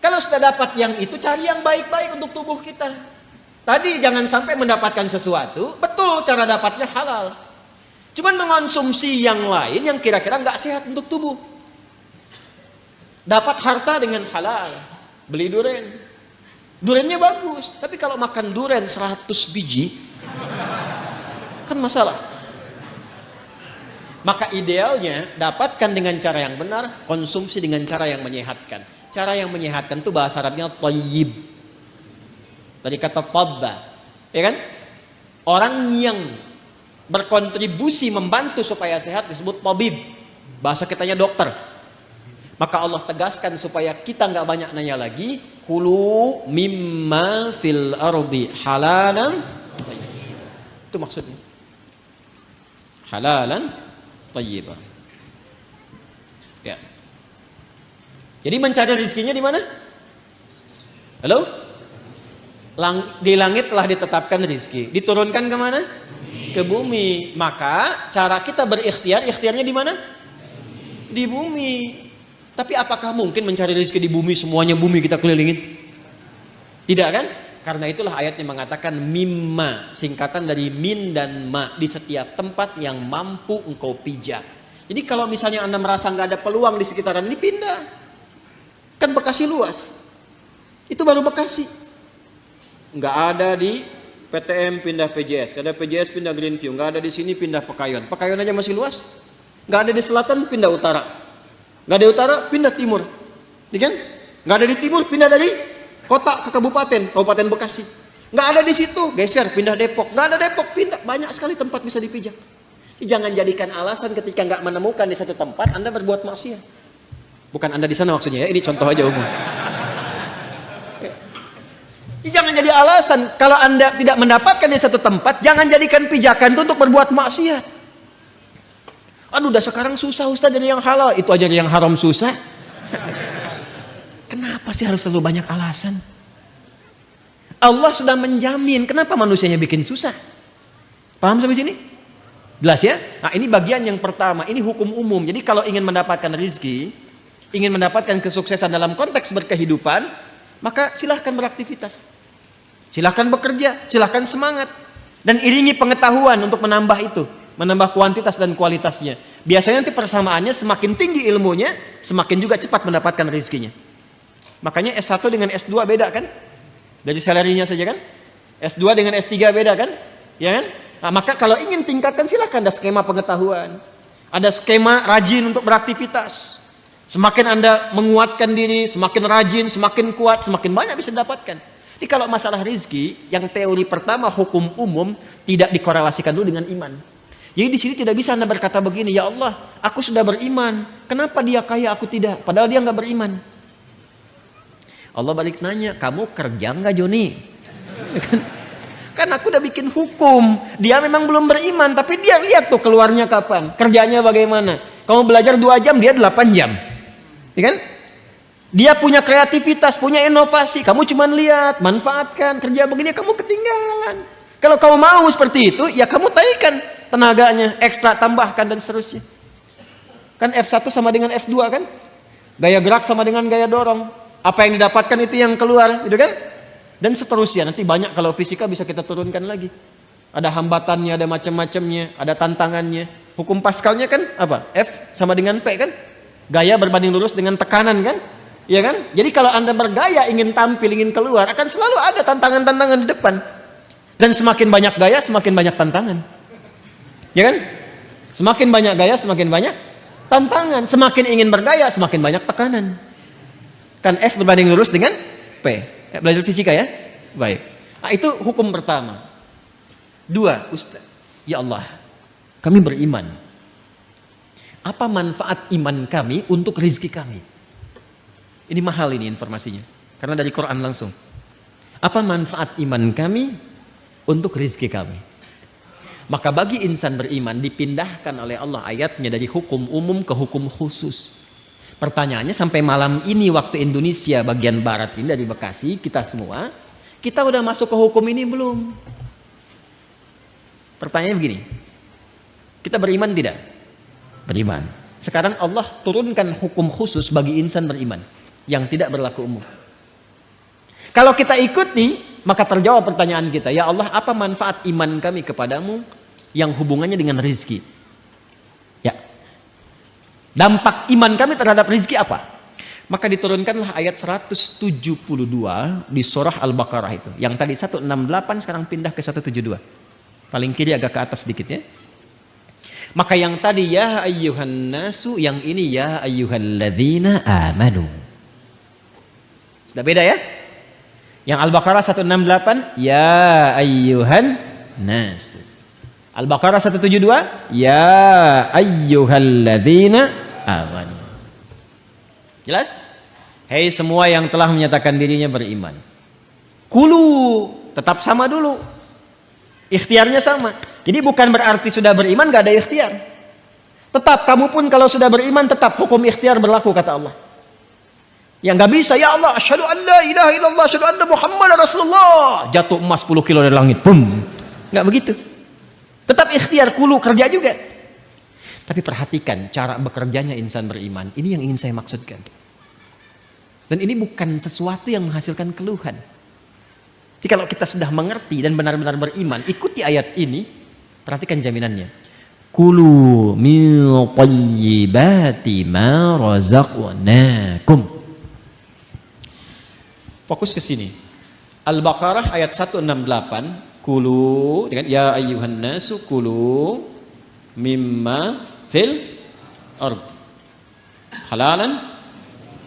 kalau sudah dapat yang itu, cari yang baik-baik untuk tubuh kita. Tadi jangan sampai mendapatkan sesuatu, betul cara dapatnya halal. Cuman mengonsumsi yang lain yang kira-kira nggak sehat untuk tubuh. Dapat harta dengan halal, beli duren. Durennya bagus, tapi kalau makan duren 100 biji, kan masalah. Maka idealnya dapatkan dengan cara yang benar, konsumsi dengan cara yang menyehatkan. Cara yang menyehatkan itu bahasa Arabnya thayyib. Dari kata tabba, ya kan? Orang yang berkontribusi membantu supaya sehat disebut tabib. Bahasa kitanya dokter. Maka Allah tegaskan supaya kita nggak banyak nanya lagi. Kulu mimma fil ardi halalan. Itu maksudnya. Halalan thayyibah. Ya. Jadi mencari rezekinya di mana? Halo? Di langit telah ditetapkan rezeki. Diturunkan ke mana? Ke bumi. Maka cara kita berikhtiar, ikhtiarnya di mana? Di bumi. Tapi apakah mungkin mencari rezeki di bumi, semuanya bumi kita kelilingin? Tidak kan? Karena itulah ayat yang mengatakan mimma, singkatan dari min dan ma, di setiap tempat yang mampu engkau pijak. Jadi kalau misalnya Anda merasa nggak ada peluang di sekitaran ini, pindah. Kan Bekasi luas. Itu baru Bekasi. Nggak ada di PTM pindah PJS, nggak ada PJS pindah Greenview, nggak ada di sini pindah Pekayon. Pekayon aja masih luas. Nggak ada di selatan pindah utara, nggak ada utara pindah timur, kan? Nggak ada di timur pindah dari kota ke kabupaten Bekasi. Nggak ada di situ geser pindah Depok, nggak ada Depok pindah. Banyak sekali tempat bisa dipijak. Jangan jadikan alasan ketika nggak menemukan di satu tempat Anda berbuat maksiat. Bukan Anda di sana maksudnya ya, ini contoh aja umum. Jangan jadi alasan kalau Anda tidak mendapatkan di satu tempat, jangan jadikan pijakan itu untuk berbuat maksiat. Aduh, udah sekarang susah Ustaz jadi yang halal, itu aja yang haram susah. Kenapa sih harus selalu banyak alasan? Allah sudah menjamin, kenapa manusianya bikin susah? Paham sampai sini? Jelas ya? Nah, ini bagian yang pertama, ini hukum umum. Jadi kalau ingin mendapatkan rezeki, ingin mendapatkan kesuksesan dalam konteks berkehidupan, maka silahkan beraktivitas, silahkan bekerja, silahkan semangat, dan iringi pengetahuan untuk menambah itu, menambah kuantitas dan kualitasnya. Biasanya nanti persamaannya semakin tinggi ilmunya, semakin juga cepat mendapatkan rezekinya. Makanya S1 dengan S2 beda kan? Dari salarinya saja kan? S2 dengan S3 beda kan? Ya kan? Nah, maka kalau ingin tingkatkan silahkan ada skema pengetahuan, ada skema rajin untuk beraktivitas. Semakin Anda menguatkan diri, semakin rajin, semakin kuat, semakin banyak bisa didapatkan. Jadi kalau masalah rizki, yang teori pertama hukum umum tidak dikorelasikan dulu dengan iman. Jadi di sini tidak bisa Anda berkata begini, ya Allah, aku sudah beriman, kenapa dia kaya aku tidak? Padahal dia nggak beriman. Allah balik nanya, kamu kerja nggak Joni? Kan aku udah bikin hukum, dia memang belum beriman, tapi dia lihat tuh keluarnya kapan, kerjanya bagaimana. Kamu belajar 2 jam, dia 8 jam. Ya kan? Dia punya kreativitas, punya inovasi. Kamu cuma lihat, manfaatkan, kerja begini, kamu ketinggalan. Kalau kamu mau seperti itu, ya kamu taikan tenaganya, ekstra tambahkan dan seterusnya. Kan F1 sama dengan F2 kan? Gaya gerak sama dengan gaya dorong. Apa yang didapatkan itu yang keluar, gitu kan? Dan seterusnya. Nanti banyak kalau fisika bisa kita turunkan lagi. Ada hambatannya, ada macam-macamnya, ada tantangannya. Hukum Pascalnya kan apa? F sama dengan P kan? Gaya berbanding lurus dengan tekanan kan? Ya kan? Jadi kalau Anda bergaya ingin tampil, ingin keluar, akan selalu ada tantangan-tantangan di depan. Dan semakin banyak gaya, semakin banyak tantangan. Ya kan? Semakin banyak gaya, semakin banyak tantangan. Semakin ingin bergaya, semakin banyak tekanan. Kan F berbanding lurus dengan P. Belajar fisika ya? Baik. Nah, itu hukum pertama. Dua, Ustaz. Ya Allah, kami beriman. Apa manfaat iman kami untuk rizki kami? Ini mahal ini informasinya. Karena dari Quran langsung. Apa manfaat iman kami untuk rizki kami? Maka bagi insan beriman dipindahkan oleh Allah ayatnya dari hukum umum ke hukum khusus. Pertanyaannya sampai malam ini waktu Indonesia bagian barat ini dari Bekasi, kita semua, kita udah masuk ke hukum ini belum? Pertanyaannya begini, kita beriman tidak? Beriman. Sekarang Allah turunkan hukum khusus bagi insan beriman yang tidak berlaku umum. Kalau kita ikuti, maka terjawab pertanyaan kita, ya Allah, apa manfaat iman kami kepadamu yang hubungannya dengan rizki? Ya. Dampak iman kami terhadap rizki apa? Maka diturunkanlah ayat 172 di surah Al-Baqarah itu. Yang tadi 168 sekarang pindah ke 172. Paling kiri agak ke atas sedikit ya. Maka yang tadi ya ayyuhan nasu, yang ini ya ayyuhalladzina amanu. Sudah beda ya? Yang Al-Baqarah 168 ya ayyuhan nas. Al-Baqarah 172 ya ayyuhalladzina amanu. Jelas? Hei semua yang telah menyatakan dirinya beriman. Kulu tetap sama dulu. Ikhtiarnya sama. Jadi bukan berarti sudah beriman gak ada ikhtiar. Tetap kamu pun kalau sudah beriman tetap hukum ikhtiar berlaku kata Allah. Yang gak bisa, ya Allah, asyhadu an la ilaha illallah, asyhadu anna Muhammadar Rasulullah. Jatuh emas 10 kilo dari langit, boom. Gak begitu. Tetap ikhtiar, kulu kerja juga. Tapi perhatikan cara bekerjanya insan beriman. Ini yang ingin saya maksudkan. Dan ini bukan sesuatu yang menghasilkan keluhan. Jadi kalau kita sudah mengerti dan benar-benar beriman, ikuti ayat ini, perhatikan jaminannya. Kulu min thayyibati ma razaqnakum. Fokus ke sini. Al-Baqarah ayat 168, kulu dengan ya ayyuhan nasu kulu mimma fil ard halalan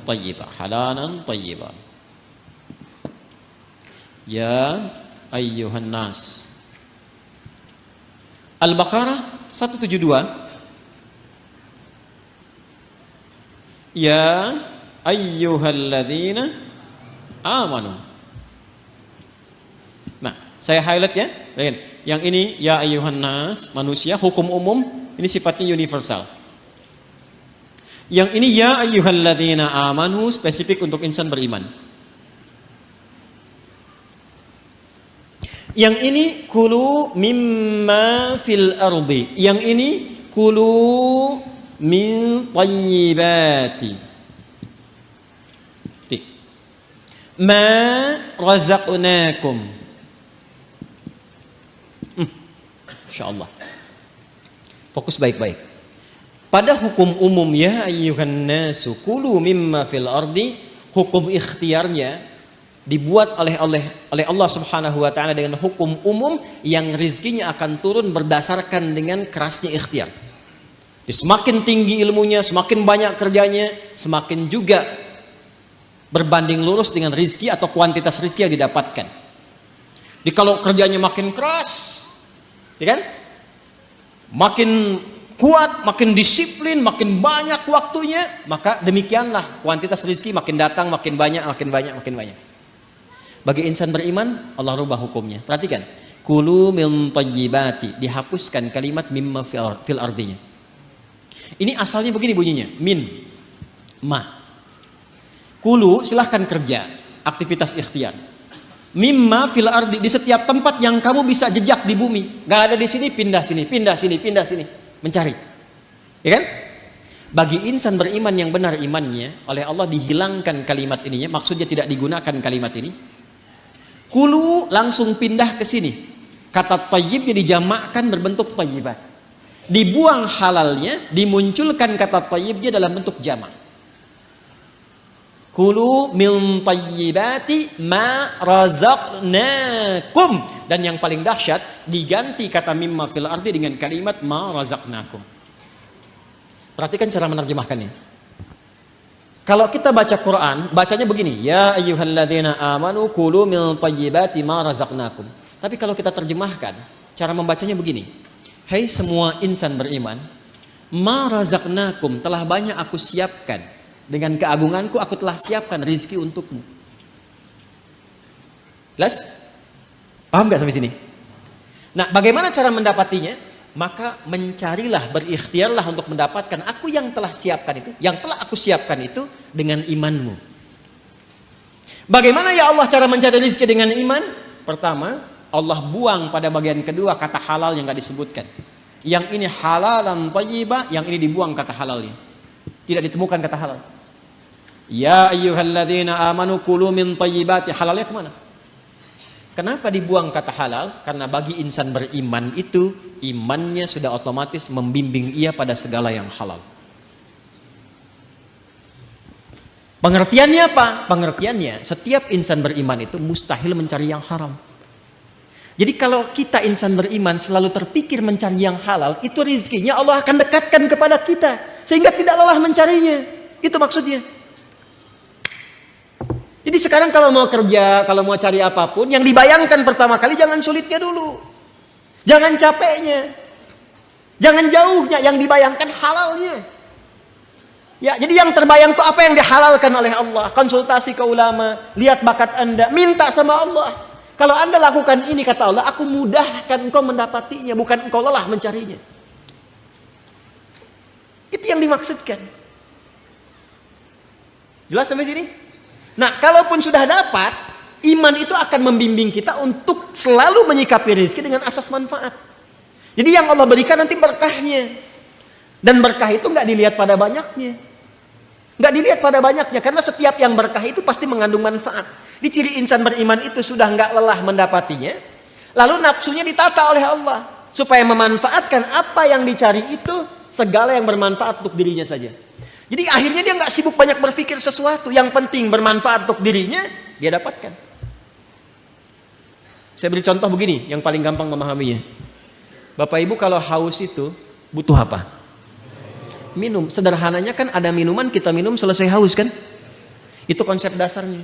thayyibah, halalan thayyibah. Ya ayyuhan nas. Al-Baqarah 172. Ya ayyuhalladzina amanu. Nah, saya highlight ya. Yang ini ya ayyuhan nas, manusia, hukum umum, ini sifatnya universal. Yang ini ya ayyuhalladzina amanu, spesifik untuk insan beriman. Yang ini kulu mimma fil ardi. Yang ini kulu min thayyibati ma razaqnakum. Insyaallah. Fokus baik-baik. Pada hukum umum ya ayyuhan nasu kulu mimma fil ardi, hukum ikhtiarnya dibuat oleh Allah Subhanahu wa taala dengan hukum umum yang rizkinya akan turun berdasarkan dengan kerasnya ikhtiar. Semakin tinggi ilmunya, semakin banyak kerjanya, semakin juga berbanding lurus dengan rizki atau kuantitas rizki yang didapatkan. Jadi kalau kerjanya makin keras, ya kan? Makin kuat, makin disiplin, makin banyak waktunya, maka demikianlah kuantitas rizki makin datang, makin banyak, makin banyak, makin banyak. Bagi insan beriman, Allah rubah hukumnya. Perhatikan, kulu min thayyibati, dihapuskan kalimat mimma fil ardinya. Ini asalnya begini bunyinya, min, ma. Kulu silahkan kerja, aktivitas ikhtiar. Mimma fil ardi, di setiap tempat yang kamu bisa jejak di bumi. Gak ada di sini, pindah sini, pindah sini, pindah sini. Mencari. Ya kan? Bagi insan beriman yang benar imannya, oleh Allah dihilangkan kalimat ininya, maksudnya tidak digunakan kalimat ini. Kulu langsung pindah ke sini. Kata thayyibnya dijamakkan berbentuk thayyibat. Dibuang halalnya, dimunculkan kata thayyibnya dalam bentuk jamak. Kulu min thayyibati ma razaqnakum. Dan yang paling dahsyat, diganti kata mimma fil ardi dengan kalimat ma razaqnakum. Perhatikan cara menerjemahkannya. Kalau kita baca Quran, bacanya begini, ya ayyuhalladzina amanu kulu min thayyibati ma razaqnakum. Tapi kalau kita terjemahkan, cara membacanya begini. Hai semua insan beriman, ma razaqnakum, telah banyak aku siapkan. Dengan keagunganku aku telah siapkan rizki untukmu. Jelas? Paham gak sampai sini? Nah, bagaimana cara mendapatinya? Maka mencarilah, berikhtiarlah untuk mendapatkan aku yang telah siapkan itu, yang telah aku siapkan itu dengan imanmu. Bagaimana ya Allah cara mencari rezeki dengan iman? Pertama, Allah buang pada bagian kedua kata halal yang gak disebutkan. Yang ini halalan thayyibah, yang ini dibuang kata halalnya. Tidak ditemukan kata halal. Ya ayyuhalladzina amanu kulu min thayyibati, halalnya kemana? Kenapa dibuang kata halal? Karena bagi insan beriman itu, imannya sudah otomatis membimbing ia pada segala yang halal. Pengertiannya apa? Pengertiannya, setiap insan beriman itu mustahil mencari yang haram. Jadi kalau kita insan beriman selalu terpikir mencari yang halal, itu rezekinya Allah akan dekatkan kepada kita. Sehingga tidak lelah mencarinya. Itu maksudnya. Jadi sekarang kalau mau kerja, kalau mau cari apapun, yang dibayangkan pertama kali jangan sulitnya dulu. Jangan capeknya. Jangan jauhnya, yang dibayangkan halalnya. Ya, jadi yang terbayang itu apa yang dihalalkan oleh Allah. Konsultasi ke ulama, lihat bakat Anda, minta sama Allah. Kalau Anda lakukan ini, kata Allah, aku mudahkan engkau mendapatinya, bukan engkau lelah mencarinya. Itu yang dimaksudkan. Jelas sampai sini? Nah, kalaupun sudah dapat, iman itu akan membimbing kita untuk selalu menyikapi rezeki dengan asas manfaat. Jadi yang Allah berikan nanti berkahnya. Dan berkah itu nggak dilihat pada banyaknya. Nggak dilihat pada banyaknya, karena setiap yang berkah itu pasti mengandung manfaat. Di ciri insan beriman itu sudah nggak lelah mendapatinya, lalu nafsunya ditata oleh Allah. Supaya memanfaatkan apa yang dicari itu, segala yang bermanfaat untuk dirinya saja. Jadi akhirnya dia nggak sibuk banyak berpikir sesuatu. Yang penting bermanfaat untuk dirinya, dia dapatkan. Saya beri contoh begini, yang paling gampang memahaminya. Bapak Ibu kalau haus itu butuh apa? Minum. Sederhananya kan ada minuman, kita minum selesai haus kan? Itu konsep dasarnya.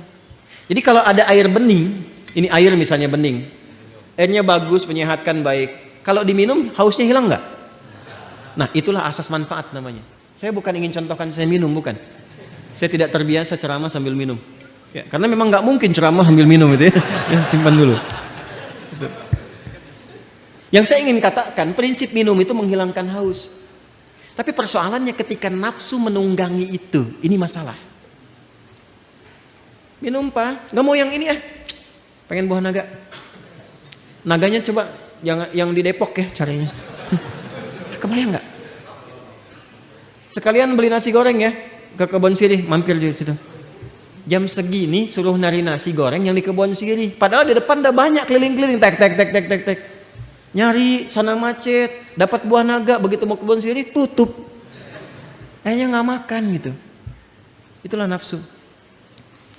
Jadi kalau ada air bening, ini air misalnya bening, airnya bagus, menyehatkan, baik. Kalau diminum, hausnya hilang nggak? Nah, itulah asas manfaat namanya. Saya bukan ingin contohkan saya minum, bukan. Saya tidak terbiasa ceramah sambil minum. Ya, karena memang nggak mungkin ceramah sambil minum itu ya. Ya, simpan dulu. Itu. Yang saya ingin katakan, prinsip minum itu menghilangkan haus. Tapi persoalannya ketika nafsu menunggangi itu, ini masalah. Minum Pak, nggak mau yang ini ya. Pengen buah naga. Naganya coba yang di Depok ya carinya. Kebayang nggak? Sekalian beli nasi goreng ya, ke Kebon Sirih, mampir di situ. Jam segini suruh nari nasi goreng yang di Kebon Sirih. Padahal di depan udah banyak keliling-keliling, tek. Nyari sana macet, dapat buah naga, begitu mau Kebon Sirih tutup. Akhirnya nggak makan gitu. Itulah nafsu.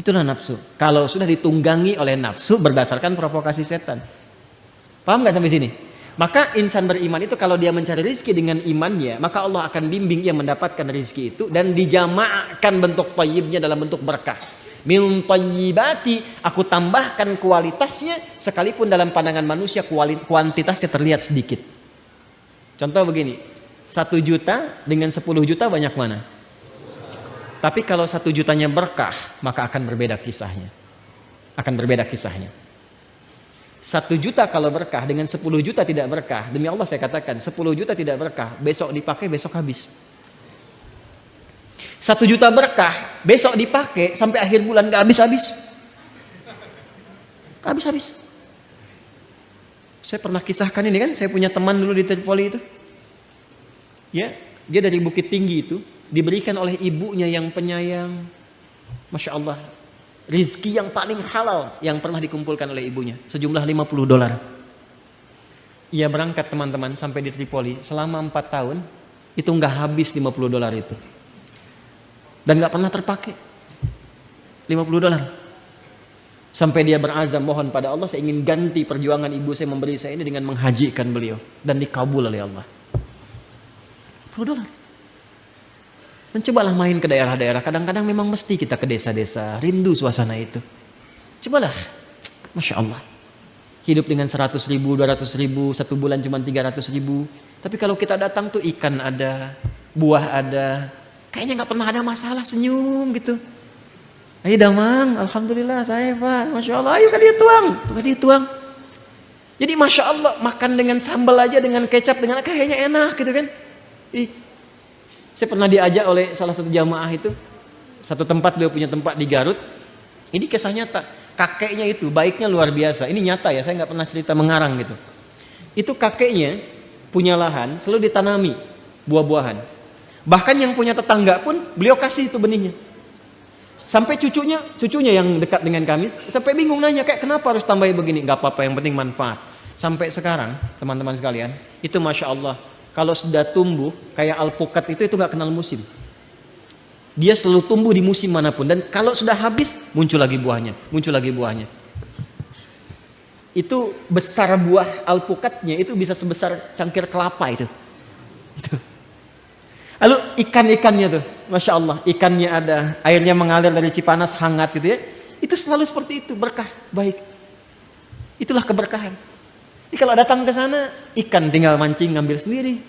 Itulah nafsu. Kalau sudah ditunggangi oleh nafsu berdasarkan provokasi setan. Paham nggak sampai sini? Maka insan beriman itu kalau dia mencari rezeki dengan imannya, maka Allah akan bimbing ia mendapatkan rezeki itu dan dijamaahkan bentuk thayyibnya dalam bentuk berkah. Min thayyibati, aku tambahkan kualitasnya sekalipun dalam pandangan manusia kuantitasnya terlihat sedikit. Contoh begini, 1 juta dengan 10 juta banyak mana? Tapi kalau 1 jutanya berkah, maka akan berbeda kisahnya. Akan berbeda kisahnya. 1 juta kalau berkah dengan 10 juta tidak berkah, demi Allah saya katakan 10 juta tidak berkah, besok dipakai besok habis. 1 juta berkah, besok dipakai sampai akhir bulan gak habis-habis. Gak habis-habis. Saya pernah kisahkan ini kan, saya punya teman dulu di Tripoli itu. Ya, dia dari Bukit Tinggi itu diberikan oleh ibunya yang penyayang. Masya Allah. Rizki yang paling halal yang pernah dikumpulkan oleh ibunya, sejumlah $50. Ia berangkat teman-teman sampai di Tripoli selama 4 tahun itu nggak habis $50 itu, dan nggak pernah terpakai $50. Sampai dia berazam mohon pada Allah, saya ingin ganti perjuangan ibu saya memberi saya ini dengan menghajikan beliau, dan dikabul oleh Allah. $50. Mencobalah main ke daerah-daerah. Kadang-kadang memang mesti kita ke desa-desa. Rindu suasana itu. Cobalah. Masya Allah. Hidup dengan 100 ribu, 200 ribu, 1 bulan cuma 300 ribu. Tapi kalau kita datang tuh ikan ada, buah ada. Kayaknya nggak pernah ada masalah, senyum gitu. Ayo damang, alhamdulillah saya Pak. Masya Allah, ayo kan dia tuang. Tuh kan dia tuang. Jadi Masya Allah, makan dengan sambal aja, dengan kecap, dengan kayaknya enak gitu kan. Saya pernah diajak oleh salah satu jamaah itu, satu tempat, beliau punya tempat di Garut. Ini kisah nyata, kakeknya itu baiknya luar biasa. Ini nyata ya, saya nggak pernah cerita mengarang gitu. Itu kakeknya punya lahan, selalu ditanami buah-buahan. Bahkan yang punya tetangga pun beliau kasih itu benihnya. Sampai cucunya yang dekat dengan kami, sampai bingung nanya, kayak kenapa harus tambahin begini? Nggak apa-apa, yang penting manfaat. Sampai sekarang, teman-teman sekalian, itu Masya Allah. Kalau sudah tumbuh kayak alpukat itu nggak kenal musim. Dia selalu tumbuh di musim manapun, dan kalau sudah habis muncul lagi buahnya, muncul lagi buahnya. Itu besar buah alpukatnya itu bisa sebesar cangkir kelapa itu. Lalu ikan-ikannya tuh, Masya Allah, ikannya ada, airnya mengalir dari Cipanas hangat gitu ya. Itu selalu seperti itu, berkah, baik. Itulah keberkahan. Jadi kalau datang ke sana, ikan tinggal mancing ngambil sendiri,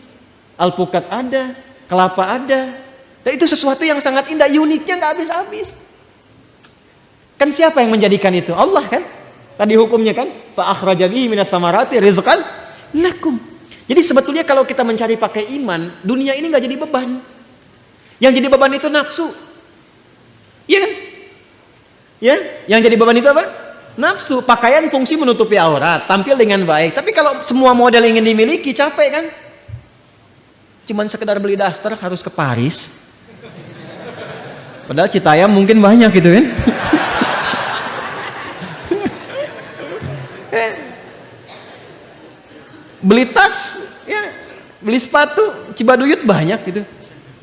alpukat ada, kelapa ada, dan itu sesuatu yang sangat indah, uniknya nggak habis-habis. Kan siapa yang menjadikan itu? Allah kan? Tadi hukumnya kan, fa akhraja bihi minas samarati rizqan lakum. Jadi sebetulnya kalau kita mencari pakai iman, dunia ini nggak jadi beban. Yang jadi beban itu nafsu, iya kan? Ya, yang jadi beban itu apa? Nafsu. Pakaian fungsi menutupi aurat, tampil dengan baik. Tapi kalau semua model ingin dimiliki, capek kan? Cuman sekedar beli daster harus ke Paris. Padahal Citayam mungkin banyak gitu kan? Beli tas, ya, beli sepatu, Cibaduyut banyak gitu.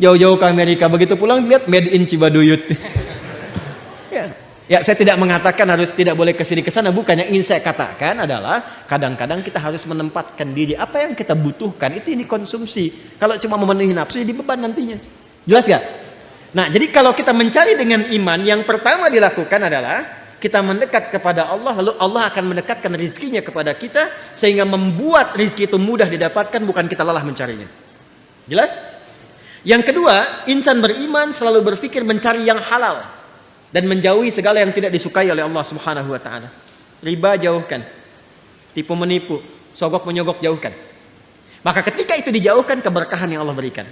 Jauh-jauh ke Amerika, begitu pulang lihat made in Cibaduyut. Ya, saya tidak mengatakan harus tidak boleh kesini kesana, bukan. Yang ingin saya katakan adalah kadang-kadang kita harus menempatkan diri, apa yang kita butuhkan itu ini konsumsi. Kalau cuma memenuhi nafsu jadi beban nantinya. Jelas gak? Nah, jadi kalau kita mencari dengan iman, yang pertama dilakukan adalah kita mendekat kepada Allah, lalu Allah akan mendekatkan rizkinya kepada kita sehingga membuat rizki itu mudah didapatkan, bukan kita lelah mencarinya. Jelas? Yang kedua, insan beriman selalu berpikir mencari yang halal dan menjauhi segala yang tidak disukai oleh Allah Subhanahu wa taala. Riba jauhkan. Tipu menipu, sogok menyogok jauhkan. Maka ketika itu dijauhkan, keberkahan yang Allah berikan.